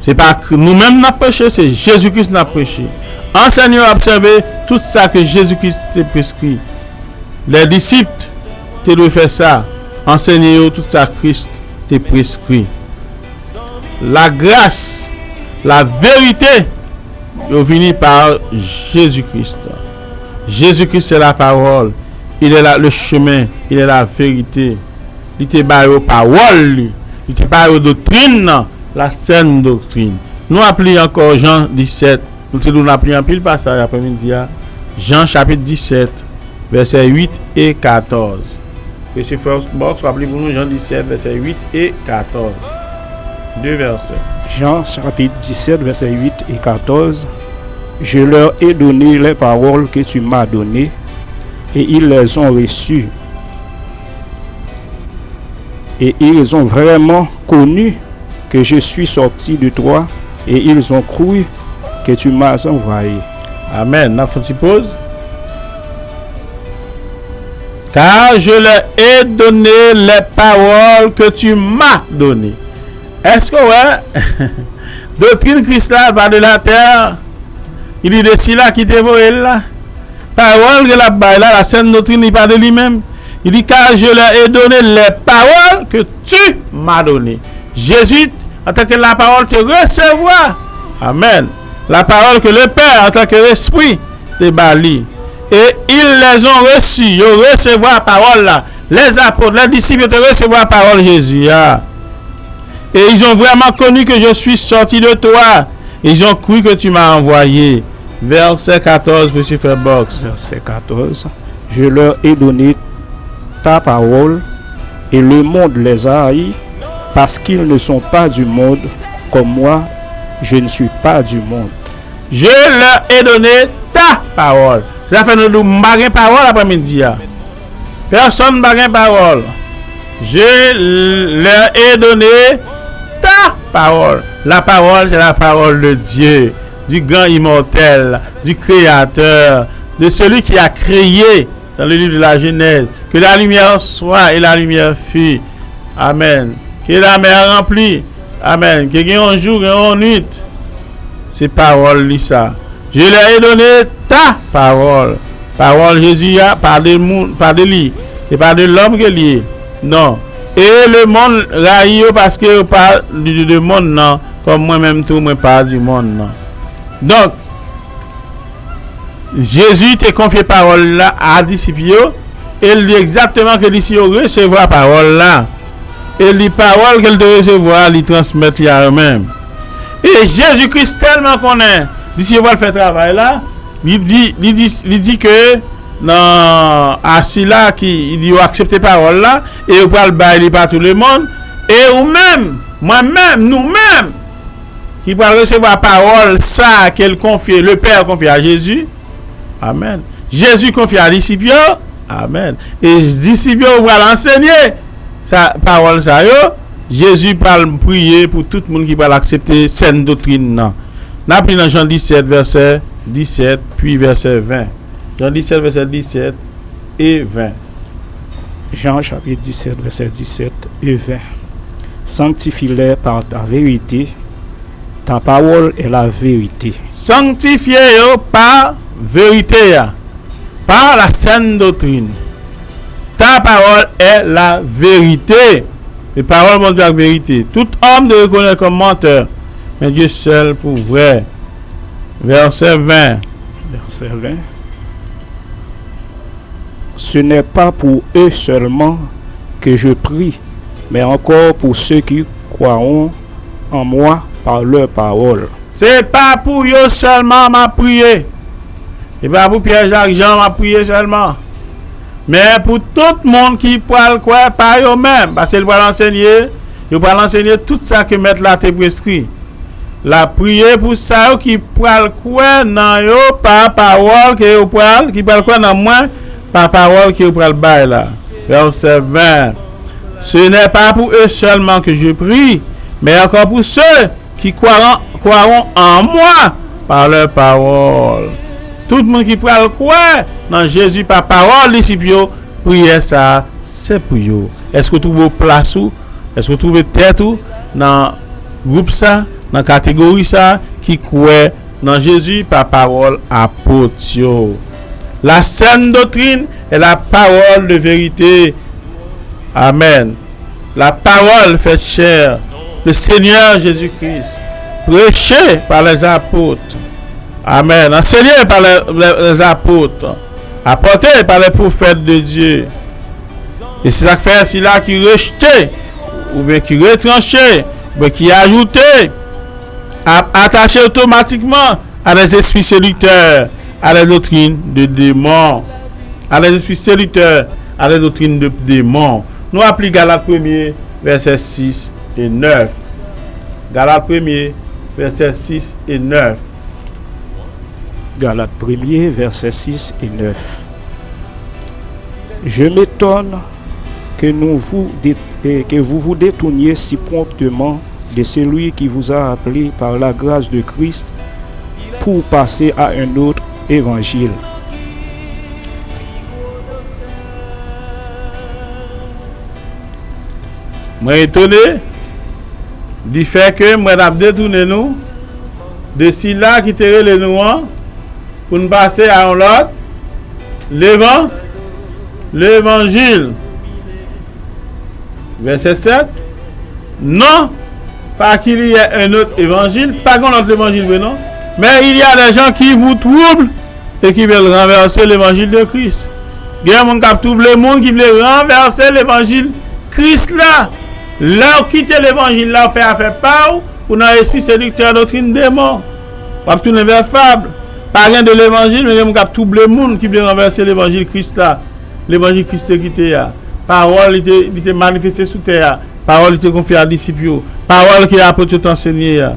C'est pas nous-mêmes n'a prêché, c'est Jésus-Christ n'a prêché. Enseignez, observez tout ça que Jésus-Christ t'a prescrit. Les disciples de faire ça. Enseignez tout ça Christ t'a prescrit. La grâce, la vérité, est venue par Jésus-Christ. Jésus-Christ c'est la parole. Il est là le chemin. Il est la vérité. Il te parle parole. Il te parle doctrine. La saine doctrine. Nous appelons encore Jean 17. Nous appelons un pile passage après-midi. Jean chapitre 17, versets 8 et 14. Et c'est First Box, rappelez pour nous Jean 17, versets 8 et 14. Deux versets. Jean chapitre 17, versets 8 et 14. Je leur ai donné les paroles que tu m'as données, et ils les ont reçues. Et ils ont vraiment connu que je suis sorti de toi et ils ont cru que tu m'as envoyé. Amen. N'a faut pause. Car je leur ai donné les paroles que tu m'as données. Est-ce que ouais, doctrine Christ là, par de la terre, il dit de si là qui te voit là, parole que la baille là, la sainte doctrine, il parle de lui-même. Il dit car je leur ai donné les paroles que tu m'as données. Jésus, en tant que la parole te recevoir. Amen. La parole que le Père, en tant que l'Esprit, te bali. Et ils les ont reçus. Ils ont recevoir la parole là. Les apôtres, les disciples te recevoir la parole Jésus. Ah. Et ils ont vraiment connu que je suis sorti de toi. Ils ont cru que tu m'as envoyé. Verset 14, monsieur Fairbox. Verset 14. Je leur ai donné ta parole et le monde les a haïs parce qu'ils ne sont pas du monde comme moi, je ne suis pas du monde. Je leur ai donné ta parole. Ça fait nous baguer parole après-midi. Personne baguer parole. Je leur ai donné ta parole. La parole, c'est la parole de Dieu, du grand immortel, du Créateur, de celui qui a créé dans le livre de la Genèse. Que la lumière soit et la lumière fut. Amen. Que la mer remplie. Amen. Que y ait un jour et une nuit. C'est parole ça. Je leur ai donné ta parole. Parole Jésus a par de lui. Et pas de l'homme que lié. Non. Et le monde raille parce que parle du monde non. Comme moi-même tout moi parle du monde non. Donc Jésus t'a confié parole là à disciples et il dit exactement que d'ici recevoir parole là. Et les paroles qu'elle doit recevoir, les transmettre à eux-mêmes. Et Jésus-Christ tellement connaît, d'ici va faire travail là, il dit que non, assis là qui il dit accepter parole là et on va le bailler par tout le monde et ou même moi-même nous-mêmes qui va recevoir parole ça qu'elle confie le Père confie à Jésus. Amen. Jésus confie à disciples. Amen. Et disciples va l'enseigner sa parole ça yo. Jésus parle prier pour tout le monde qui va l'accepter sainte doctrine non. N'a pris dans Jean 17 verset 17 puis verset 20. Jean 17 verset 17 et 20. Jean chapitre 17 verset 17 et 20. Sanctifie-les par ta vérité. Ta parole est la vérité. Sanctifiez-les par vérité, par la sainte doctrine. Ta parole est la vérité. Les paroles montrent la vérité. Tout homme ne reconnaît comme menteur, mais Dieu seul pour vrai. Verset 20. Verset 20. Ce n'est pas pour eux seulement que je prie, mais encore pour ceux qui croiront en moi par leur parole. C'est pas pour eux seulement m'a prié. Et pas pour Pierre Jacques Jean m'a prié seulement. Mais pour tout le monde qui parle quoi par eux-mêmes. Parce qu'il va l'enseigner. Il va l'enseigner tout ça que mettre là te prescrit. La prière pour ça qui parle quoi dans yo par parole que yo parle qui parle quoi dans moi par parole que yo parle bail là. Verset 20. Ce n'est pas pour eux seulement que je prie, mais encore pour ceux qui croiront en moi par leur parole. Tout le monde qui parle quoi dans Jésus par parole, disciples, prière ça, c'est pour eux. Est-ce que vous trouvez place ou est-ce que vous trouvez tête ou dans groupe ça, dans catégorie ça qui croit dans Jésus par parole apôtre. La sainte doctrine est la parole de vérité. Amen. La parole faite chair, le Seigneur Jésus-Christ, prêché par les apôtres. Amen. Enseigné par les apôtres, apporté par les prophètes de Dieu. Et c'est ça que fait ainsi là qui rejeté, ou bien qui retranché, ou bien qui ajouté, attaché automatiquement à des esprits séducteurs, à la doctrine de démons, à des esprits séducteurs, à la doctrine de démons. Nous appelons Galates 1er, verset 6 et 9. Galates 1er, verset 6 et 9. Galates 1er, verset 6 et 9. Je m'étonne que nous vous et que vous vous détourniez si promptement de celui qui vous a appelé par la grâce de Christ pour passer à un autre évangile. Moi étonné du fait que moi n'a détourné nous de si là qui tirait les nous pour nous passer à un autre l'évangile. Verset 7. Non, pas qu'il y ait un autre évangile, pas qu'on autre évangile, mais non. Mais il y a des gens qui vous troublent et qui veulent renverser l'évangile de Christ. Il y a des gens qui troublent le monde qui veulent renverser l'évangile Christ là. Là, quitter l'évangile là, fait affaire par ou dans l'esprit séducteur doctrine démon. On va tourner vers fable. Pas rien de l'évangile, mais il y a des gens qui troublent le monde qui veulent renverser l'évangile Christ là. L'évangile Christ qui était là. Parole était manifestée sous terre. Parole était confiée à disciples. Parole qui a apôtre enseigné.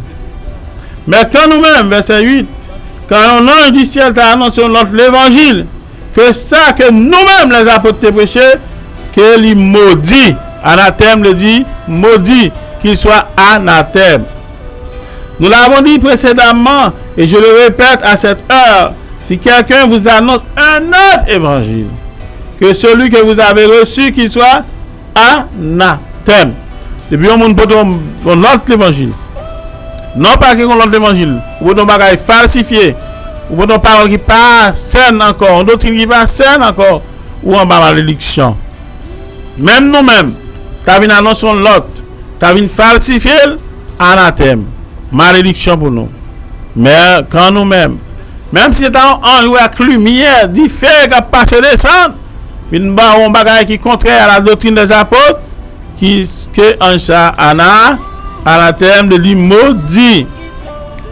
Mais quand nous-mêmes, verset 8, quand un ange du ciel t'a annoncé l'évangile, que ça que nous-mêmes les apôtres t'ont prêché, que les maudits, anathème le dit, maudit, qu'il soit anathème. Nous l'avons dit précédemment, et je le répète à cette heure, si quelqu'un vous annonce un autre évangile, que celui que vous avez reçu, qu'il soit anathème. Depuis on peut l'autre évangile. Non pas que l'autre évangile. Ou on va falsifier. Ou on parole qui pas saine encore. D'autres qui pas saine encore. Ou en bas malédiction. Même nous-mêmes, t'as vu annoncer l'autre. T'as vu falsifier anathème. Malédiction pour nous. Mais quand nous-mêmes, même si c'est en jouer avec lumière, dit fait qu'à passer descendre, une bagaille qui est contraire à la doctrine des apôtres, qui que en ça anathème de l'immaudit.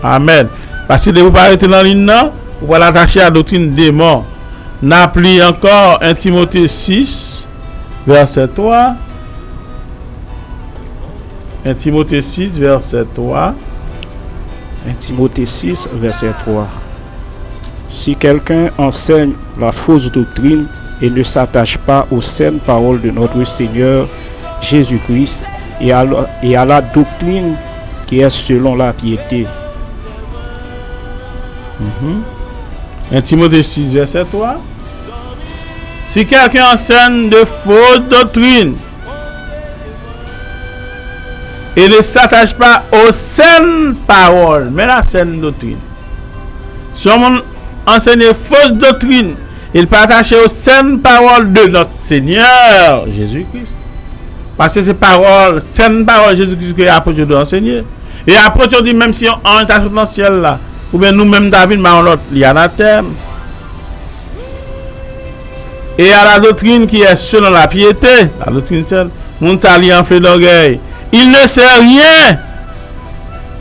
Amen. Parce que de vous parler dans l'île, vous allez l'attacher à la doctrine des morts. N'appli encore 1 Timothée 6, verset 3. 1 Timothée 6, verset 3. 1 Timothée 6, verset 3. Si quelqu'un enseigne la fausse doctrine et ne s'attache pas aux saines paroles de notre Seigneur Jésus-Christ et à la doctrine qui est selon la piété. 1 Timothée 6, verset 3. Si quelqu'un enseigne de fausses doctrines et ne s'attache pas aux saines paroles, mais la saine doctrine. Si on enseigne fausses doctrines, il peut attacher aux saines paroles de notre Seigneur Jésus-Christ. Parce que ces paroles, saines paroles de Jésus-Christ que l'apôtre doit enseigner. Et l'apôtre dit, même si on est dans le ciel là, ou bien nous-mêmes David, mais on l'autre, il y a un terme. Et à la doctrine qui est selon la piété, la doctrine seule, mon sali en fait d'orgueil. Il ne sait rien.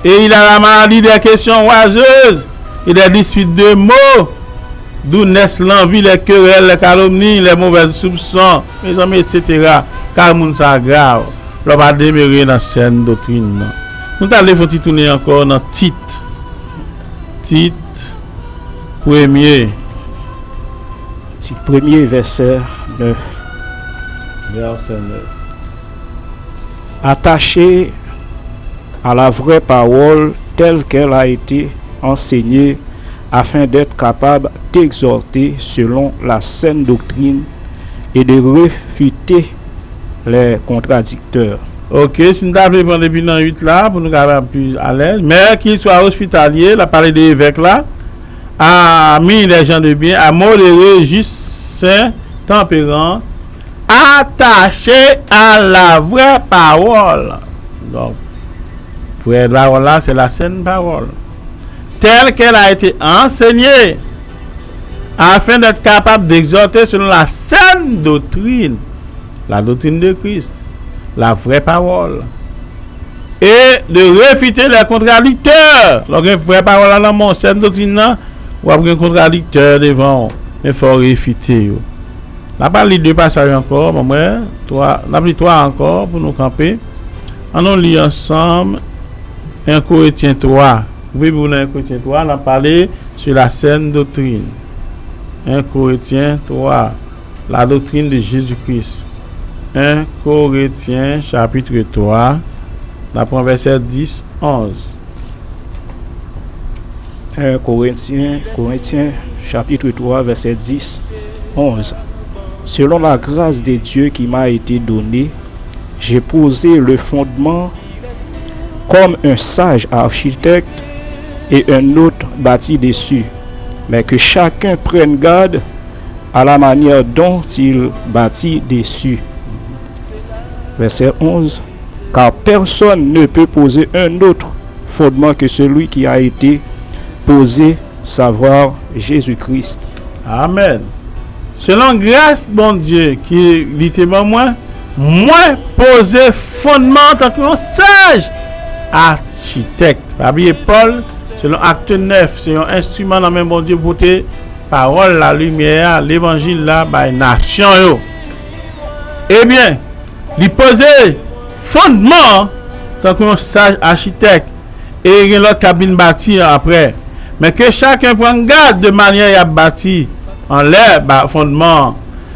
Et il a la maladie des questions oiseuses et des disputes de mots. D'où naissent l'envie, les querelles, les calomnies, les mauvais soupçons, mes amis, etc. Car moun sa grave. L'on va demeurer dans cette doctrine. Nous allons tourner encore dans Tite. Tite, premier. Tite premier, verset 9. Verset 9. Attaché à la vraie parole telle qu'elle a été enseignée, afin d'être capable d'exhorter selon la saine doctrine et de réfuter les contradicteurs. Ok, si nous avons pris depuis dans 8 là, pour nous garder plus à l'aise, mais qu'il soit hospitalier, la parole des évêques là, amis les gens de bien, à modéré, juste, saint, tempérant, attaché à la vraie parole. Donc, pour la parole là, c'est la saine parole. Telle qu'elle a été enseignée, afin d'être capable d'exhorter selon la saine doctrine, la doctrine de Christ, la vraie parole, et de réfuter les contradicteurs. Donc, une vraie parole dans mon saine doctrine, ou après un contradicteur devant, il faut réfuter. La parole de passage encore, maman, toi, toi encore pour nous camper. On lit ensemble 1 Corinthiens 3. Oui, vous avez Corinthiens 3, on a parlé sur la saine doctrine. 1 Corinthiens 3, la doctrine de Jésus-Christ. 1 Corinthiens chapitre 3, d'après verset 10, 11. 1 Corinthiens chapitre 3, verset 10, 11. Selon la grâce de Dieu qui m'a été donnée, j'ai posé le fondement comme un sage architecte et un autre bâtit dessus, mais que chacun prenne garde à la manière dont il bâtit dessus. Verset 11. Car personne ne peut poser un autre fondement que celui qui a été posé, savoir Jésus-Christ. Amen. Selon grâce bon Dieu qui littéralement moi poser fondement tant qu'un sage architecte. Babie Paul, selon acte 9, c'est un instrument dans même bon Dieu pour te parole, la lumière, l'évangile là, by nation yo. Eh bien, il poser fondement tant qu'un sage architecte et l'autre cabine bâtie après. Mais que chacun prenne garde de manière à bâtir en l'air fondement.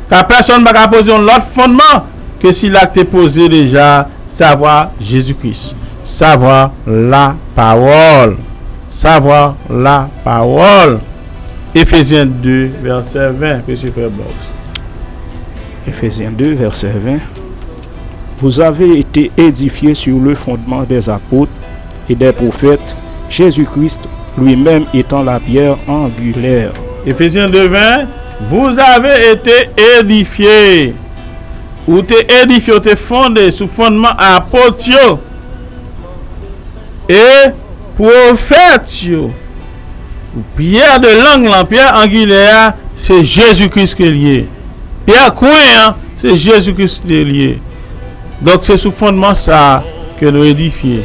Car personne ne va poser un autre fondement que s'il a été posé déjà, savoir Jésus-Christ. Savoir la parole. Savoir la parole. Éphésiens 2, verset 20. Monsieur Fairbox. Éphésiens 2, verset 20. Vous avez été édifiés sur le fondement des apôtres et des prophètes, Jésus-Christ lui-même étant la pierre angulaire. Éphésiens 2, 20. Vous avez été édifiés. Ou t'es édifié, ou t'es fondé sous fondement apôtre et prophète. Ou pierre de langue, la pierre angulaire, c'est Jésus-Christ qui est lié. Pierre coin, c'est Jésus-Christ qui est lié. Donc c'est sous fondement ça que nous édifions.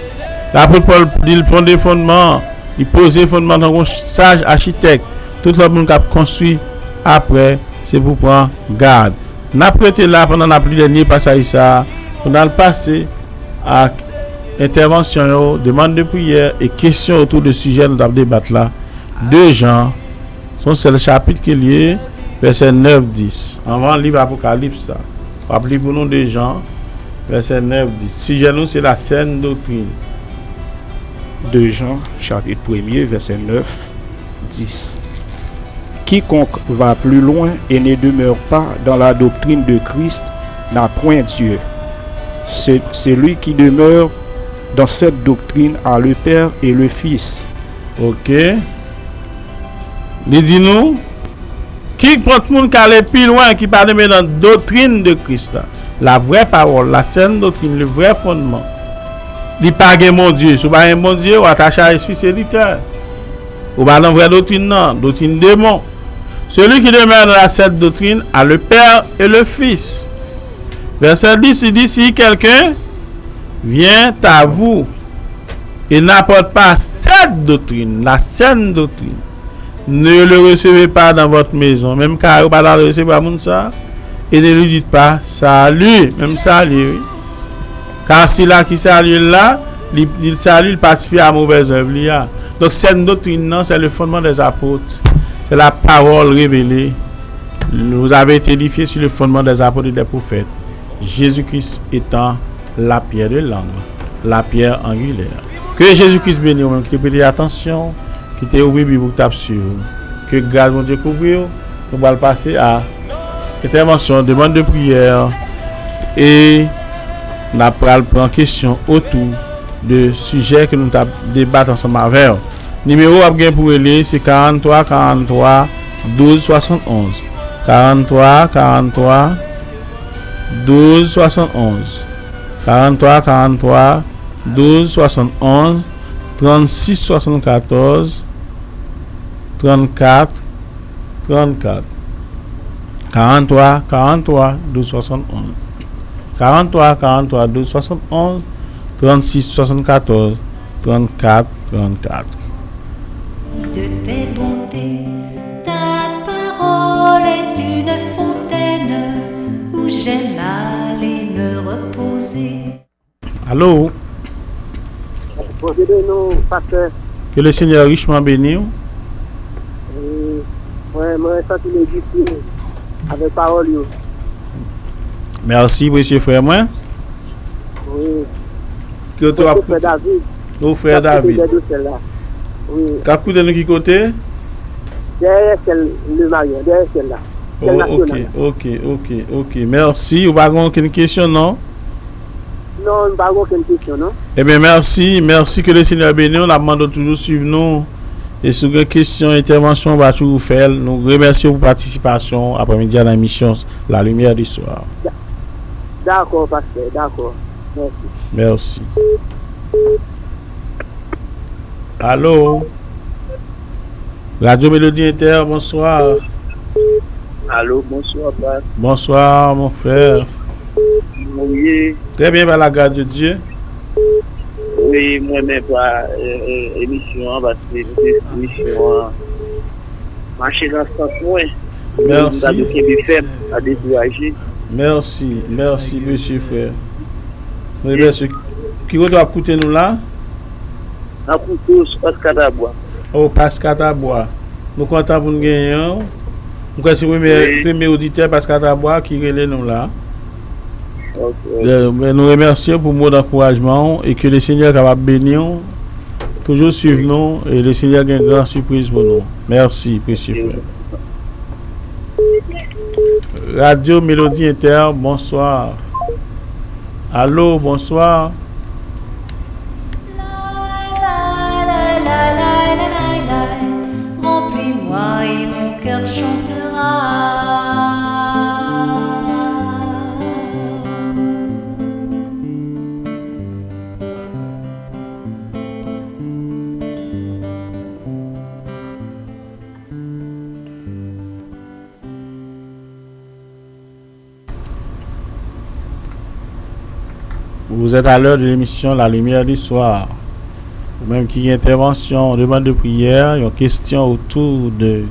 L'apôtre Paul dit le fondé fondement, il posait fondement dans un sage architecte. Tout le monde qui a construit après, c'est pour prendre garde. N'a prêté là pendant la plus dernier passage ça, on a le passé à intervention, demande de prière et questions autour de sujet nous avons débattre là. 2 Jean, c'est le chapitre qui est lié, verset 9-10. Avant le livre Apocalypse, ça. Rappelez pour nous 2 Jean, verset 9-10. Sujet nous c'est la saine doctrine. 2 Jean, chapitre 1er, verset 9-10. Quiconque va plus loin et ne demeure pas dans la doctrine de Christ n'a point Dieu. Celui qui demeure dans cette doctrine a le Père et le Fils. Ok. Dis-nous, qui prend le monde qui allait plus loin, qui parle dans la doctrine de Christ, la vraie parole, la saine doctrine, le vrai fondement. Il pas mon Dieu, si pas mon Dieu, ou attaché à l'esprit séditeur. Ou pas dans la vraie doctrine, non, doctrine démon. Celui qui demeure dans cette doctrine a le Père et le Fils. Verset 10, il dit, si quelqu'un vient à vous et n'apporte pas cette doctrine, la saine doctrine, ne le recevez pas dans votre maison, même car vous ne pouvez pas le recevoir ça, et ne lui dites pas salut, même salut. Oui. Car si là qui salue là, il salue, il participe à la mauvaise œuvre. Donc cette doctrine, c'est le fondement des apôtres. C'est la parole révélée. Vous avez été édifiés sur le fondement des apôtres et des prophètes. Jésus-Christ étant la pierre de langue, la pierre angulaire. Que Jésus-Christ bénisse, même qui te prête attention, qui te ouvre Bible pour t'absurde. Que grâce mon Dieu couvre. Nous allons passer à intervention, demande de prière et nous allons prendre question autour de sujets que nous débattons ensemble avec. Numéro à bien pour aller, c'est 43 43 12 71. 43 43 12 71. 43 43 12 71. 36 74. 34 34. 43 43 12 71. 43 43 12 71. 36 74. 34 34. De tes bontés, ta parole est une fontaine où j'aime aller me reposer. Allô? Que le Seigneur richement bénisse. Oui, moi, je suis édifié avec parole. Merci, monsieur frère, moi. Oui. Que tu as Frère David. Au frère David. Oui. Capou de nous qui côté? Derrière celle, le mariage, derrière celle-là. Ok. Merci. Vous n'avez pas aucune question, non? Non, pas aucune question, non? Eh bien, merci. Merci que le Seigneur bénisse. On a demandé toujours suivre nous. Et sur les questions, interventions, on va tout faire. Nous remercions pour votre participation après-midi à la mission La Lumière du Soir. D'accord, pasteur. D'accord. Merci. Allô? Radio Mélodie Inter, bonsoir. Allô, bonsoir, pasteur. Bonsoir, mon frère. Oui. Très bien, par la grâce de Dieu. Oui, moi-même, pas émission, parce que l'émission marché dans ce sens. Merci. À décourager. Merci, monsieur frère. Oui, monsieur. Qui doit écouter nous là? À Couteau, Pascal Tabois. Oh, Pascal Tabois. Nous comptons pour nous gagner. Nous connaissons le premier auditeur Pascal Tabois qui relève nous là. Nous remercions pour le mot d'encouragement et que le Seigneur va bénir, toujours suivre nous et le Seigneur a une grande surprise pour nous. Merci, précieux frère. Radio Mélodie Inter, bonsoir. Allô, bonsoir. Remplis-moi et mon cœur chantera. Vous êtes à l'heure de l'émission La Lumière du Soir. Ou même qui y a intervention, demande de prière, une question autour de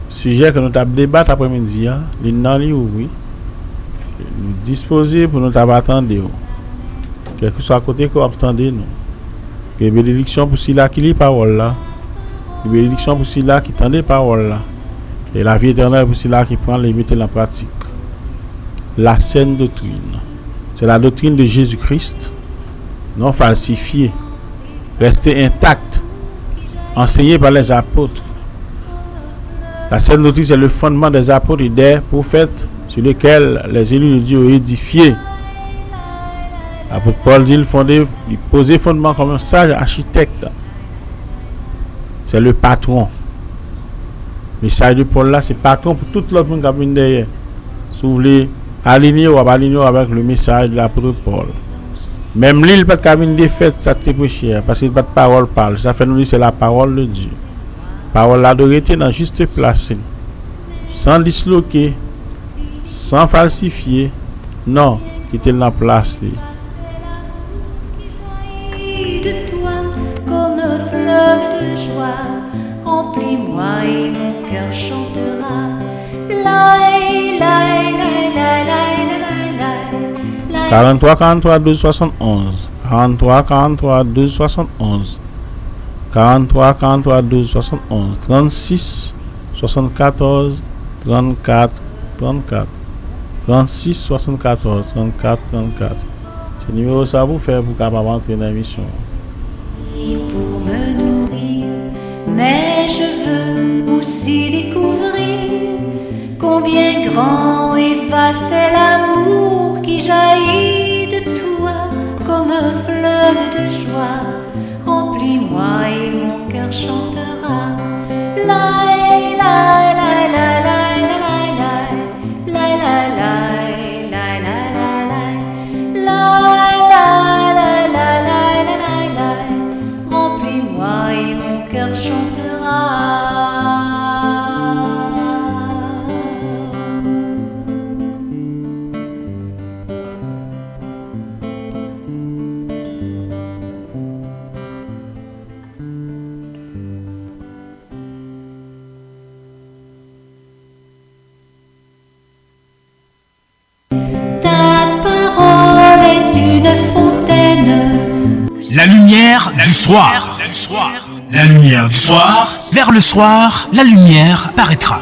sujet que nous avons débattu après-midi. L'innan oui. Nous disposer pour nous attendre. Quel que soit côté qu'on attendez nous. Que bénédiction pour ceux-là qui lit parole là. Que bénédiction pour ceux-là qui tendent parole là. Et la vie éternelle pour ceux-là qui prend les mettre en pratique. La saine doctrine. C'est la doctrine de Jésus-Christ, non falsifiée, restée intacte, enseignée par les apôtres. La sainte doctrine, c'est le fondement des apôtres et des prophètes sur lesquels les élus de Dieu ont édifié. L'apôtre Paul dit il posait fondement comme un sage architecte. C'est le patron. Le message de Paul là, c'est patron pour tout l'autre monde qui vient derrière. Si vous voulez aligné ou aligné avec le message de l'apôtre Paul. Même l'île pas de défaite, ça te prêcher parce qu'il pas de parole parle. Ça fait nous dire c'est la parole de Dieu. Parole la doit être dans juste place, sans disloquer, sans falsifier. Non, qui était dans place. De toi comme un fleuve de joie, remplis-moi et mon cœur chantera. 43 43 12 71 43 43 12 71 43 43 12 71 36 74 34 34 36 74 34 34. Ce numéro ça vous fait pour capable entrer dans l'émission. Pour me nourrir, mais je veux aussi découvrir combien grand et vaste est l'amour qui jaillit de toi comme un fleuve de joie. Remplis-moi et mon cœur chantera. La la la la la. La lumière du soir. La lumière du soir. Vers le soir, la lumière paraîtra.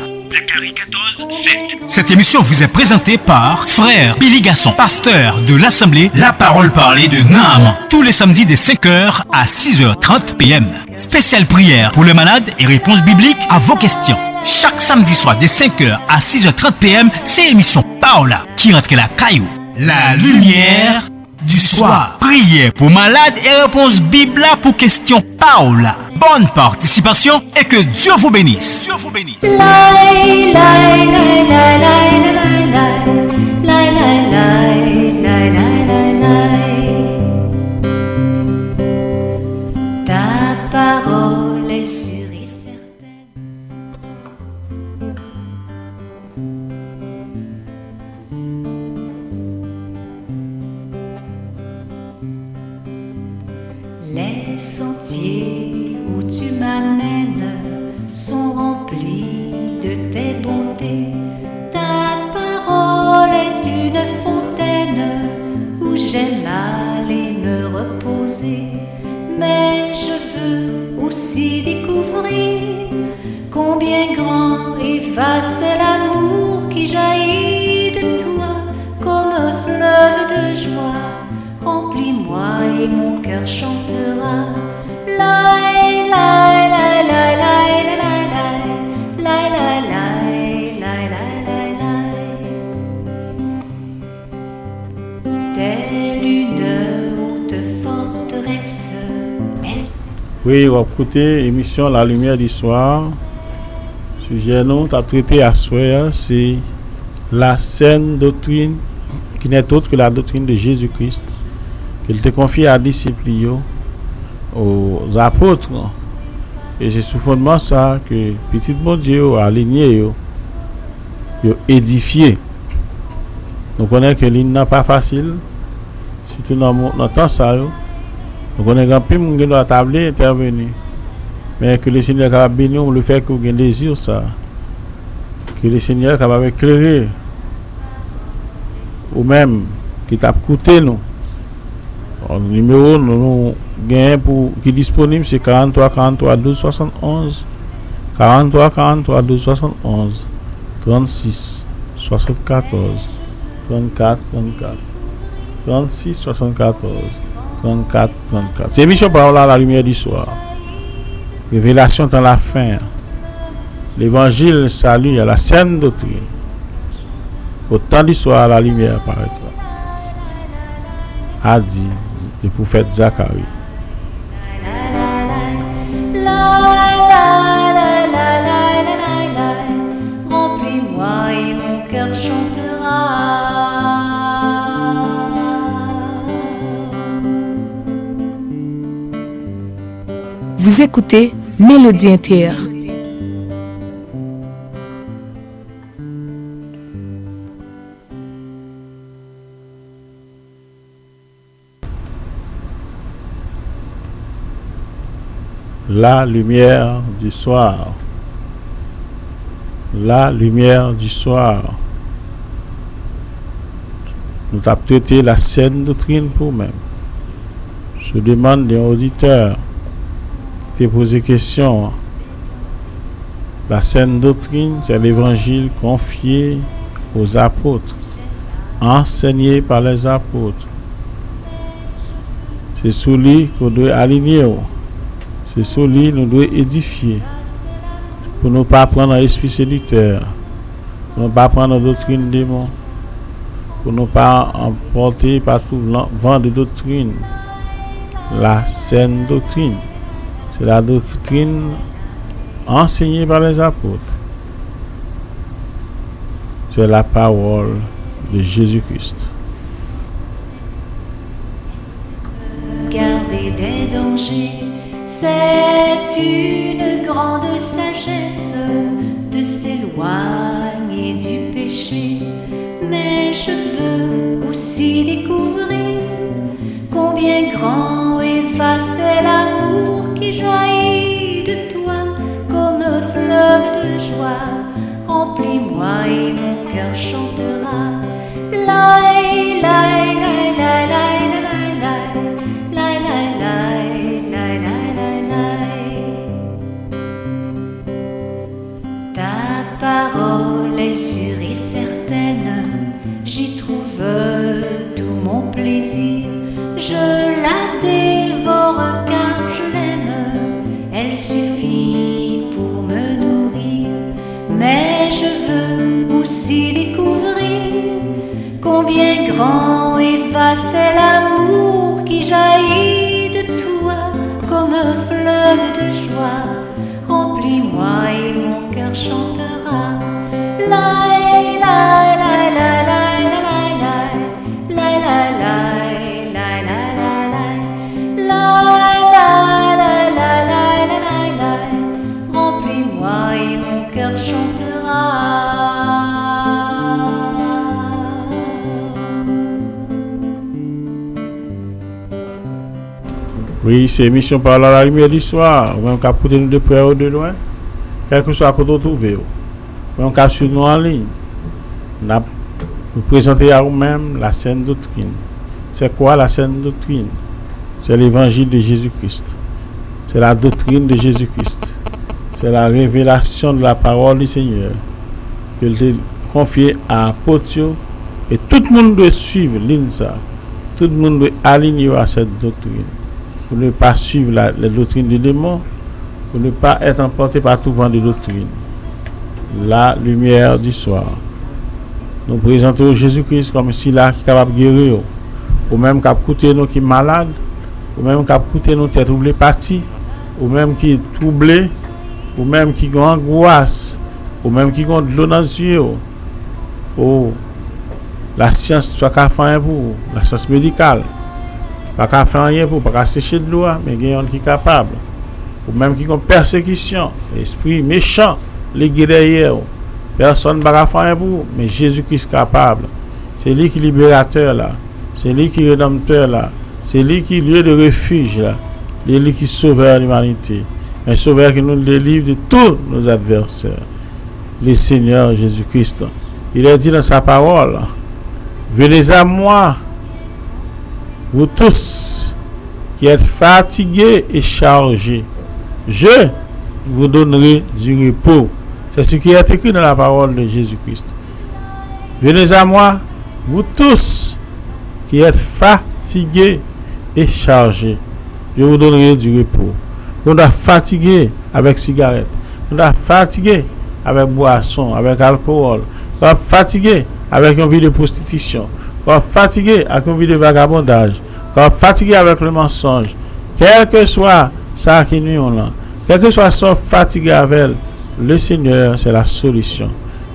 Cette émission vous est présentée par Frère Billy Gasson, pasteur de l'Assemblée La Parole Parlée de Naham. Tous les samedis dès 5h à 6h30 p.m. Spéciale prière pour les malades et réponses bibliques à vos questions. Chaque samedi soir dès 5h à 6h30 p.m. c'est l'émission Paola qui rentre la caillou. La lumière du soir. Prière pour malades et réponses bibliques pour questions Paola. Bonne participation et que Dieu vous bénisse. Dieu vous bénisse. Ta parole est sûre et certaine. Les sentiers où tu m'amènes sont remplis de tes bontés. Ta parole est une fontaine où j'aime aller me reposer. Mais je veux aussi découvrir combien grand et vaste est l'amour qui jaillit de toi comme un fleuve de joie. Remplis-moi et mon cœur chantera. Lai, lai, lai, lai, lai, lai, lai, lai, lai, lai, lai, lai, lai. Telle une haute forteresse. Oui, on va écouter l'émission La Lumière du Soir. Sujet nous t'as traité à soir, c'est la saine doctrine qui n'est autre que la doctrine de Jésus-Christ qu'il te confie à disciples aux apôtres. Et c'est sous fondement ça que petit bon Dieu a aligné yo édifié. Nous connaissons que l'île n'est pas facile, surtout dans notre temps ça. Nous connaissons grand peu qui doit tabler intervenir. Mais que le Seigneur capable bénir le fait que vous avez désir ça. Que le Seigneur capable éclairer ou même qui t'a coûté nous. Le numéro nous gagnons pour qui est disponible c'est 43 43 12 71 43 43 12 71 36 74 34 34 36 74 34 34. C'est émission Parole à la lumière du soir. Révélation dans la fin. L'évangile salut à la saine doctrine. Au temps du soir la lumière paraîtra. A dit le prophète Zacharie. Remplis-moi et mon cœur chantera. Vous écoutez Mélodie Inter. La lumière du soir. La lumière du soir. Nous avons traité la saine doctrine pour nous-mêmes. Je demande d'un auditeur qui te pose question. La saine doctrine, c'est l'évangile confié aux apôtres, enseigné par les apôtres. C'est sous lui qu'on doit aligner. C'est sur lui nous devons édifier. Pour ne pas prendre l'esprit séducteur. Pour ne pas prendre la doctrine démon. Pour ne pas emporter partout vent de doctrine. La saine doctrine. C'est la doctrine enseignée par les apôtres. C'est la parole de Jésus-Christ. Garder des dangers. C'est une grande sagesse de s'éloigner du péché. Mais je veux aussi découvrir combien grand et vaste est l'amour qui jaillit de toi comme un fleuve de joie. Remplis-moi et mon cœur chantera. Lai, lai, lai, lai, lai, lai, lai, lai, lai, lai, lai, lai. Ta parole suffit pour me nourrir, mais je veux aussi découvrir combien grand et vaste est l'amour qui jaillit de toi comme un fleuve de joie. Remplis-moi et mon cœur chantera. La la la la la. Oui, c'est émission par la lumière du soir. Ou même qu'à côté nous de près ou de loin. Quel que soit côté trouvé. Ou même qu'à sur nous en ligne. Nous présenter à vous-même la saine doctrine. C'est quoi la saine doctrine? C'est l'évangile de Jésus-Christ. C'est la doctrine de Jésus-Christ. C'est la révélation de la parole du Seigneur. Que j'ai confié à apôtres. Et tout le monde doit suivre l'INSA. Tout le monde doit aligner à cette doctrine. Pour ne pas suivre la doctrine du démon, pour ne pas être emporté par tout vent de doctrine. La lumière du soir. Nous présentons Jésus-Christ comme si là qui est capable de guérir, ou même qui a coûté nous qui est malade, ou même qui a coûté nous tête troublée partie, ou même qui est troublé, ou même qui a angoisse, ou même qui a de l'eau dans les yeux. Oh, la science soit qu'à faire pour la science médicale. Pas qu'à faire rien pour pas sécher de l'eau, mais il y a qui est capable. Ou même qui ont persécution, esprit méchant, les derrière. Personne ne va faire rien pour, mais Jésus-Christ est capable. C'est lui qui est libérateur là. C'est lui qui est rédempteur là. C'est lui qui est lieu de refuge là. C'est lui qui est sauveur de l'humanité. Un sauveur qui nous délivre de tous nos adversaires. Le Seigneur Jésus-Christ. Il a dit dans sa parole, venez à moi, vous tous qui êtes fatigués et chargés, je vous donnerai du repos. C'est ce qui est écrit dans la parole de Jésus-Christ. Venez à moi, vous tous qui êtes fatigués et chargés, je vous donnerai du repos. On doit fatiguer avec cigarette, on doit fatiguer avec boisson, avec alcool, on doit fatiguer avec une vie de prostitution, on doit fatiguer avec une vie de vagabondage, on doit fatiguer avec le mensonge. Quel que soit ça qui nous là, quel que soit son fatigué avec le Seigneur, c'est la solution.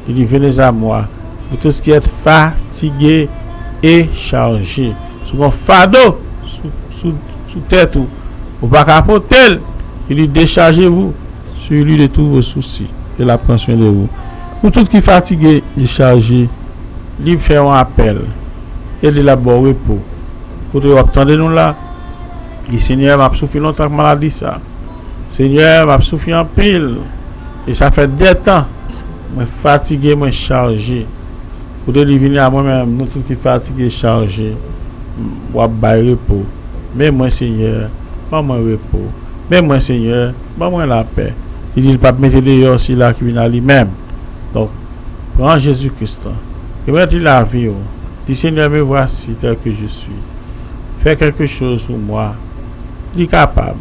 Il dit venez à moi, vous tous qui êtes fatigués et chargés, sous un fardeau sous tête ou pas capoter. Il dit déchargez-vous sur lui de tous vos soucis et la prend soin de vous. Pour tous qui fatigués et chargés, il fait un appel et il a bon repos. Pour vous attendez nous là, le Seigneur m'a souffert longtemps que maladie ça. Seigneur m'a souffert en pile et ça fait des temps moi fatigué, moi chargé. Pour de venir à moi-même, nous tous qui fatigués et chargés, moi bail repos. Mais moi Seigneur, pas moi repos. Mais moi Seigneur, pas moi la paix. Il dit il pas mettre dehors aussi là qui vient à lui-même. Donc prends Jésus-Christ et mettre la vie. Dis Seigneur, me voici tel que je suis. Fais quelque chose pour moi. Il est capable.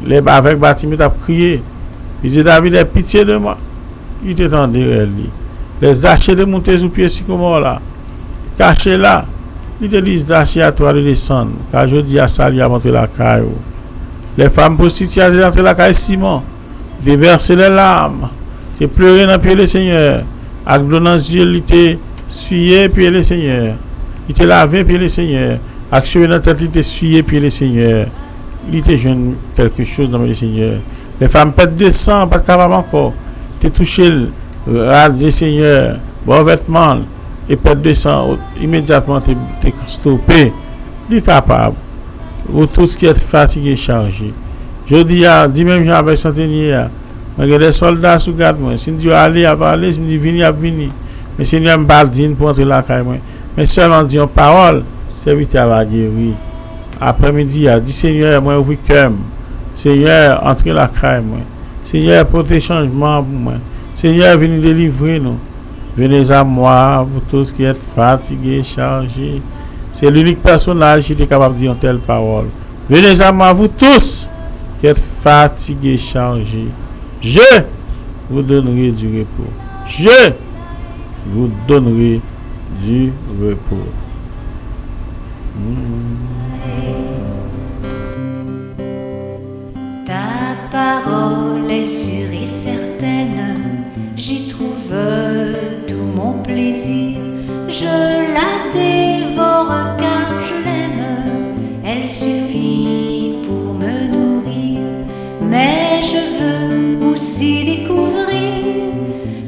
Les avec Bartimée a crié. Il dit David, aie pitié de moi. Il t'étend derrière lui. Les archers de monter sous pied sycomore là. Caché là. Il te dit Zaché à toi de descendre. Car je dis à Salut à monter la caille. Les femmes prostituées à entrer la caille Simon. Déverser les larmes. J'ai pleuré dans le pied du Seigneur. Avec l'eau dans les yeux, il était suyé pied le Seigneur. Il était lavé pied le Seigneur. Avec cheveux dans la tête, il était suyé pied le Seigneur. Il était jeune quelque chose dans le Seigneur. Les femmes perdent de sang, pas capable encore. Tu touché le Seigneur, bon vêtement, et perdent de sang, immédiatement tu es stoppé. Il est capable. Vous tous qui êtes fatigués et chargés. Je dis même Jean avec centenier, il y a des soldats sous garde moi. Si Dieu allait à parler, je me dis venir à venir. Mais Seigneur me baldine pour entrer la caille moi. Mais seulement dit en parole, serviteur va guérir. Après-midi, il dit Seigneur, moi ouvre cœur. Seigneur, entrez la caille moi. Seigneur, portez changement pour moi. Seigneur, venez délivrer nous. Venez à moi, vous tous qui êtes fatigués, chargés. C'est l'unique personnage qui est capable de dire une telle parole. Venez à moi, vous tous qui êtes fatigués, chargés, je vous donnerai du repos. Je vous donnerai du repos. Ta parole est sûre et certaine, j'y trouve tout mon plaisir. Je la dévore car je l'aime, elle suffit pour me nourrir. Mais je veux aussi découvrir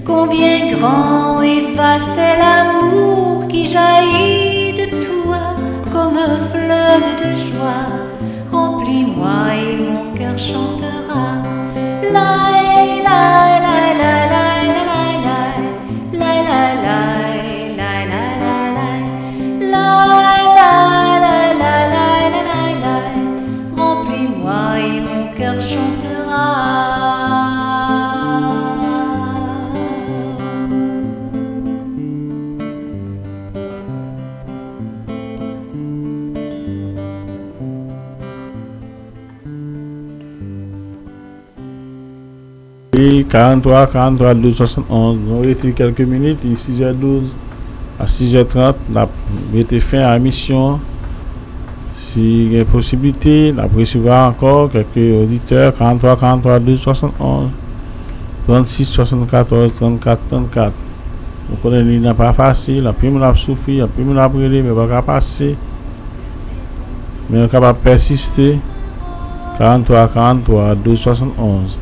combien grand et vaste est l'amour qui jaillit de toi comme un fleuve de joie. Remplis-moi et mon cœur chantera. La la la la la la la la la la. Remplis-moi et mon cœur chantera. Et 43, 12, 71. Nous avons été quelques minutes, 6h12 à 6h30. Nous avons été fin à la mission. Si il y a possibilité, nous avons recevoir encore quelques auditeurs. 43, 12, 71. 36, 74, 34, 34. Nous connaissons qu'il n'est pas facile. Puis on a souffert, puis on a brûlé, mais on va passer. Mais on est capable de persister. 43, 12, 71.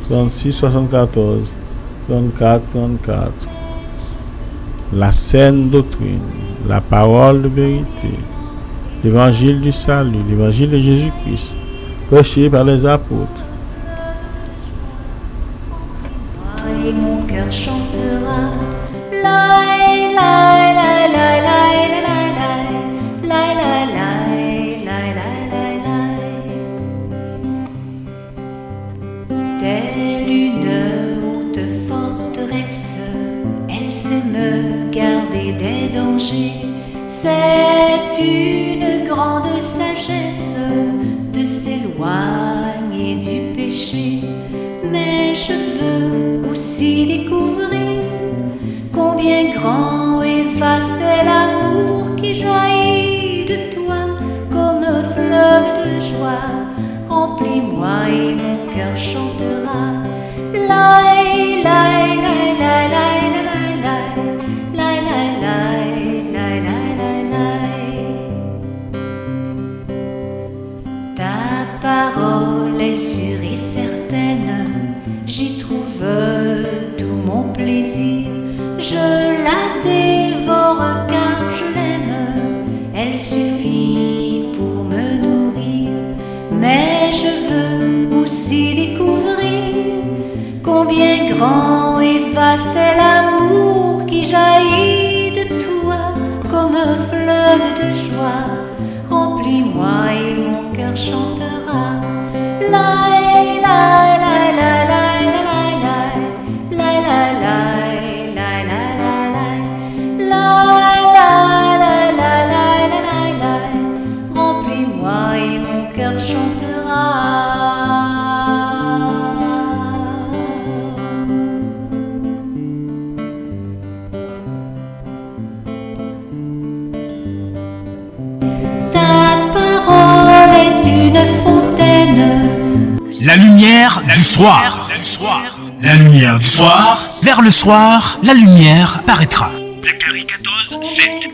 36, 74, 34, 34. La saine doctrine, la parole de vérité, l'évangile du salut, l'évangile de Jésus-Christ, prêché par les apôtres. Et mon cœur chantera. La la la la la la la la la la. Telle une haute forteresse, elle sait me garder des dangers. C'est une grande sagesse de s'éloigner du péché. Mais je veux aussi découvrir combien grand et vaste est l'amour qui jaillit de toi comme un fleuve de joie. Remplis-moi et mon cœur chantera. La la la la la la la la. Ta parole est sûre et certaine, j'y trouve tout mon plaisir. Je la dévore car je l'aime, elle suffit pour me nourrir. Mais je veux aussi découvrir combien grand et vaste est l'amour qui jaillit de toi comme un fleuve de joie. Remplis-moi et mon cœur chantera. La la la la la la la la la. Remplis-moi et mon cœur chantera. Ta parole est une fontaine. La lumière du soir. La lumière du soir. Vers le soir, la lumière paraîtra.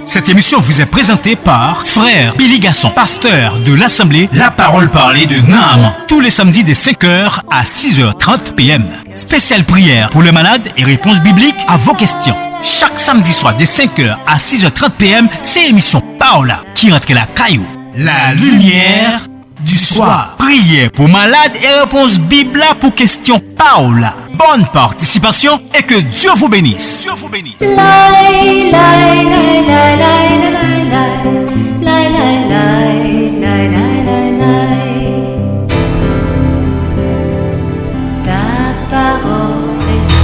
Cette émission vous est présentée par Frère Billy Gasson, pasteur de l'Assemblée La Parole Parlée de Naham. Tous les samedis dès 5h à 6h30 p.m. Spéciale prière pour les malades et réponses bibliques à vos questions. Chaque samedi soir dès 5h à 6h30 p.m. c'est l'émission Paola qui rentre la caillou. La lumière du soir. Prière pour malades et réponses bibliques pour questions Paola. Bonne participation et que Dieu vous bénisse. Dieu vous bénisse. Ta parole est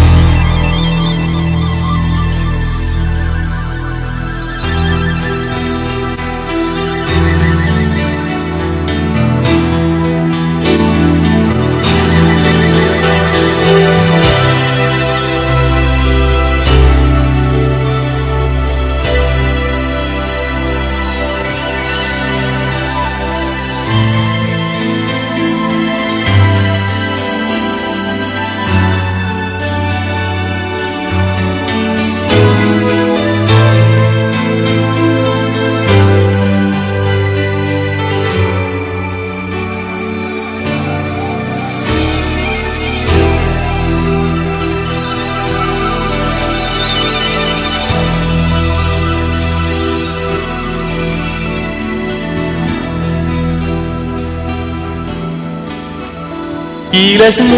qui laisse monde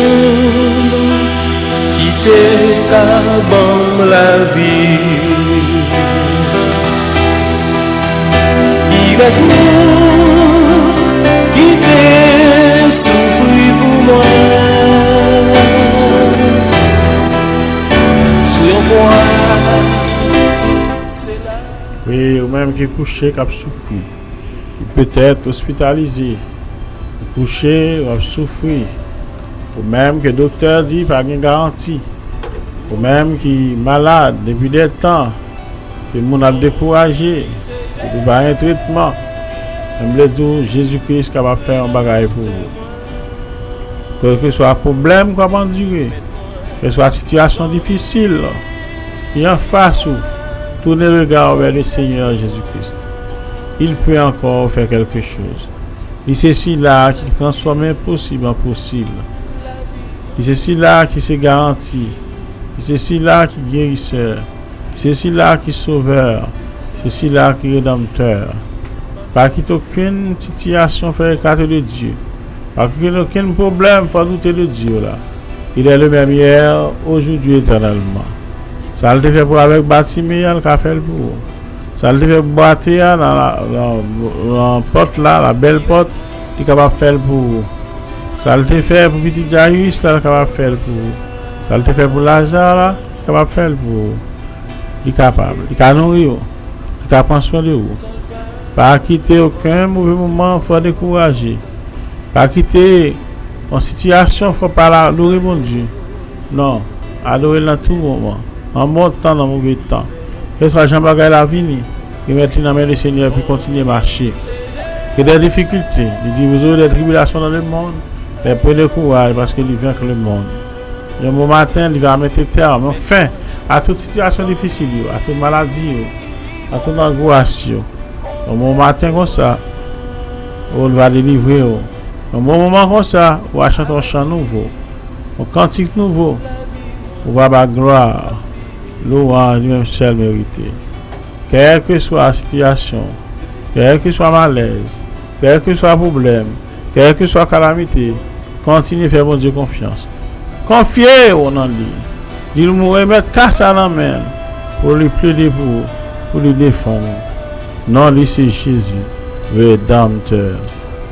quitter cabane la vie, qui laisse monde quitter souffrir pour moi, sur quoi. Oui, ou même qui est couché, qui a souffert. Il peut être hospitalisé. Couché, ou souffrir. Ou même que le docteur dit pas de garantie. Ou même qui est malade depuis des temps. Que le monde a découragé. Que il pas un traitement. Je veux dire, Jésus-Christ est capable de faire un bagage pour vous. Quel que soit le problème qu'on va endurer. Que ce soit une situation difficile. Qui est en face ou. Tournez le regard vers le Seigneur Jésus-Christ. Il peut encore faire quelque chose. Et c'est celui-là qui transforme l'impossible en possible. Et c'est celui-là qui se garantit. Et c'est celui-là qui est guérisseur. C'est celui-là qui est sauveur. C'est celui-là qui est rédempteur. Pas qu'il n'y ait aucune situation faire écarter de Dieu. Pas qu'il n'y ait aucun problème faire douter de Dieu là. Il est le même hier, aujourd'hui, éternellement. Ça le fait pour avec Bartimée, il a fait le pour. Ça le fait boire dans la porte là, la belle porte, il est capable de faire pour. Ça le fait pour petit Jairus, il est capable de faire pour. Ça le fait pour Lazare, là, il est capable de faire pour. Il est capable. Il est nourri, il est capable de prendre soin de vous. Pas quitter aucun mauvais moment, il faut décourager. Pas quitter en situation, il faut pas l'adorer mon Dieu. Non, adorer dans tout moment. En bon temps, dans mauvais temps. Que ce soit Jean-Baptiste la vie, il met dans la main du Seigneur puis continuer à marcher. Il y a des difficultés. Il dit vous aurez des tribulations dans le monde, mais prenez courage parce qu'il vaincre le monde. Le bon matin, il va mettre terme, enfin, à toute situation difficile, à toute maladie, à toute angoisse. Au bon matin comme ça, on va délivrer. Au bon moment comme ça, on va chanter un chant nouveau, un cantique nouveau, on va avoir gloire. Louange lui-même seul mérité. Quelle que soit la situation, quel que soit malaise, quel que soit le problème, quelle que soit la calamité, continuez à faire mon Dieu confiance. Confiez en lui. Dis-lui remettre casse à la main pour lui plaider pour lui défendre. Non, lui c'est Jésus, rédempteur.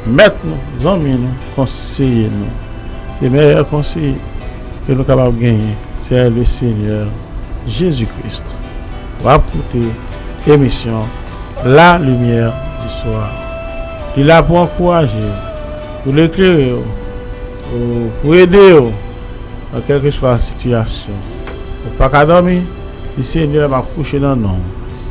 Maître-nous, amis-nous, conseillez-nous. C'est le meilleur conseil que nous sommes capables de gagner. C'est le Seigneur Jésus-Christ. On va écouter l'émission La Lumière du Soir. Il est là pour encourager, pour l'éclairer, pour aider dans quelle que soit la situation. Pour pas dormir, le Seigneur va coucher dans nous.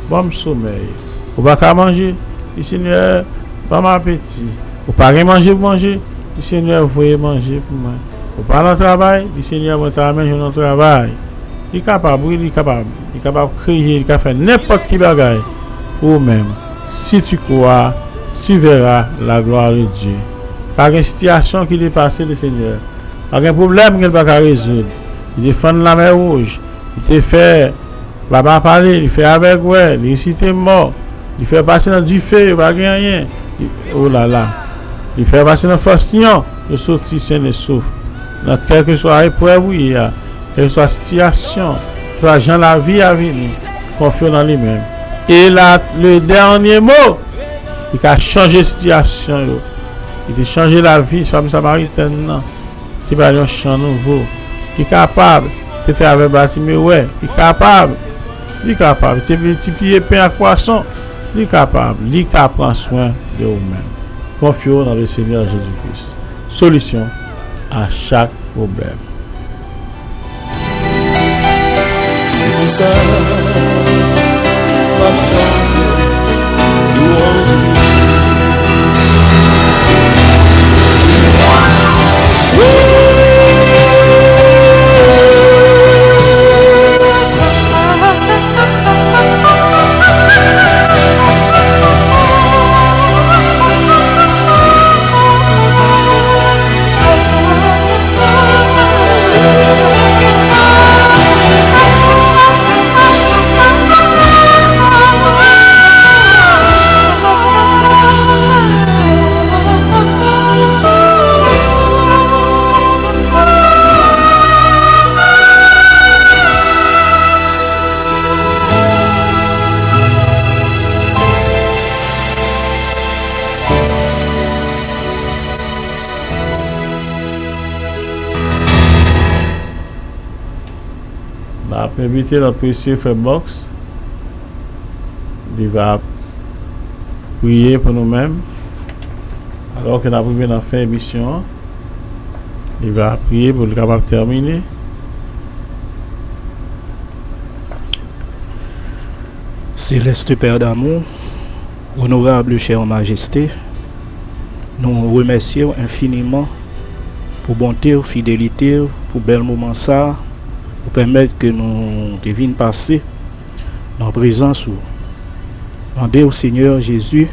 Bon sommeil. Pour pas manger, le Seigneur va m'appétit. Pour pas manger pour manger, le Seigneur va manger pour moi. Pour pas dans le travail, le Seigneur va travailler dans le travail. Il est capable, il est capable de créer, il est capable de faire n'importe qui bagaille pour vous-même. Si tu crois, tu verras la gloire de Dieu. Pas une situation qui dépasse le Seigneur. Pas un problème qu'il ne peut pas résoudre. Il défend la mer rouge. Il te fait, papa parler, il fait avec ouais, il récite mort. Il fait passer dans du feu, il ne va rien. Oh là là. Il fait passer dans Faustillon, il sortit sain et sauf. Dans quelle que soit l'épreuve, quelle que soit la situation, que soit la vie à venir, confiant dans lui-même. Et là, le dernier mot, il a changé la situation. Il a changé la vie, femme samaritaine. Il va aller un chant nouveau. Il est capable de faire avec Bartimée. Il est capable. Il est capable de multiplier pain à croissant. Il est capable. Il est capable de prendre soin de vous-même. Confions dans le Seigneur Jésus-Christ. Solution à chaque problème. C'est pour ça, ma chante, louange. On a invité notre précieux frère Box. Il va prier pour nous-mêmes. Alors qu'on a prié dans la fin de l'émission, il va prier pour le capable de terminer. Céleste Père d'amour, honorable chère Majesté, nous remercions infiniment pour bonté, fidélité, pour bel moment ça, pour permettre que nous devions passer dans la présence. Demandez au Seigneur Jésus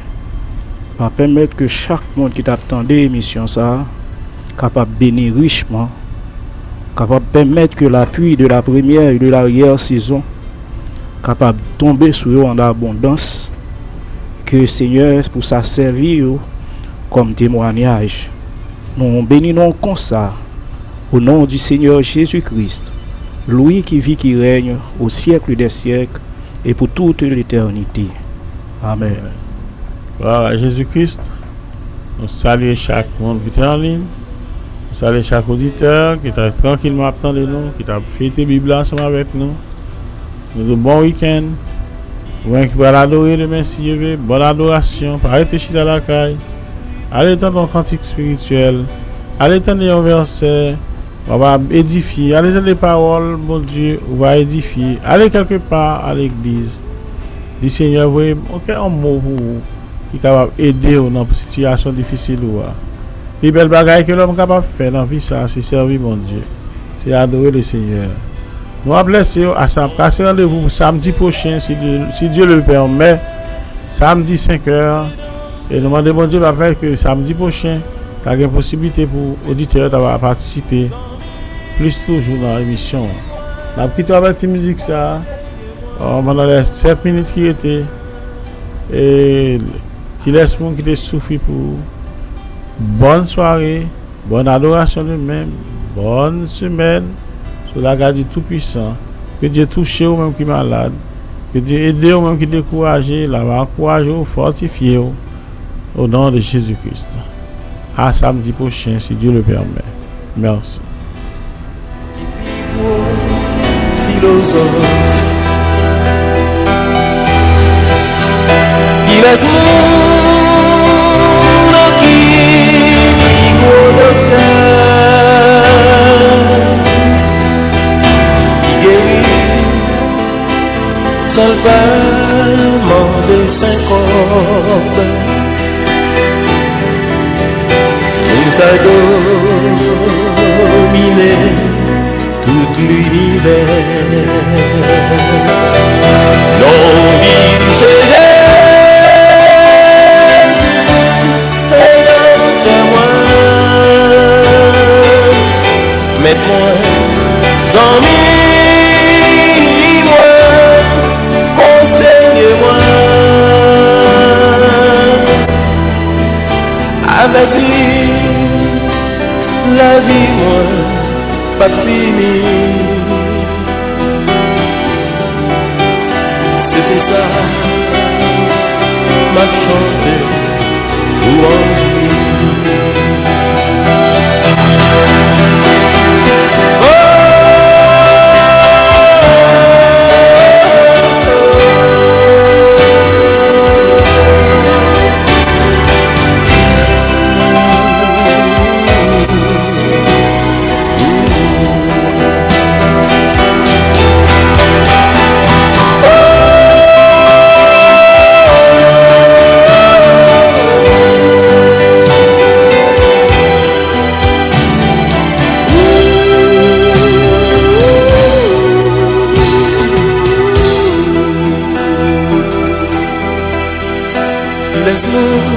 pour permettre que chaque monde qui t'attendait l'émission ça, capable de bénir richement, capable de permettre que l'appui de la première et de l'arrière-saison capable de tomber sur eux en abondance, que Seigneur pour ça servir comme témoignage. Nous bénissons comme ça au nom du Seigneur Jésus-Christ, lui qui vit, qui règne au siècle des siècles et pour toute l'éternité. Amen. Voilà, Jésus-Christ, nous saluons chaque monde qui est en ligne, nous saluons chaque auditeur qui est tranquillement attendant nous, qui a fait la Bible ensemble avec nous. Nous avons un bon week-end. Vous pouvez l'adorer demain si vous voulez. Bonne adoration. Arrêtez chez la caille. Allez entendre un cantique spirituel. Allez entendre un verset. On va édifier. Allez entendre les paroles, mon Dieu. On va édifier. Allez quelque part à l'église. Dis Seigneur, vous voyez, un mot pour vous qui est capable d'aider dans une situation difficile. Les belles bagailles que l'homme est capable de faire dans la vie, c'est servir mon Dieu. C'est adorer le Seigneur. Nous allons blesser à passer rendez-vous samedi prochain, si Dieu le permet, samedi 5h. Et nous demandons bon Dieu que samedi prochain, tu as une possibilité pour auditeurs d'avoir participé plus toujours dans l'émission. Nous avons quitté avec cette musique ça, pendant les 7 minutes qui étaient, et qui laisse le monde qui te souffre pour bonne soirée, bonne adoration de même, bonne semaine. La garde du Tout-Puissant, que Dieu touche aux même qui est malade, que Dieu aide aux même qui est découragé, la va encourager, fortifier au nom de Jésus-Christ. À samedi prochain, si Dieu le permet. Merci. Philosophe, il est mon qui gros docteur. Seulement de syncope, nous a dominé tout l'univers. Non, il c'est Jésus et dans témoin, mets-moi en enseigne-moi, avec lui, la vie, moi, pas fini. C'est pour ça, m'a chanté, louange lui. Laisse-nous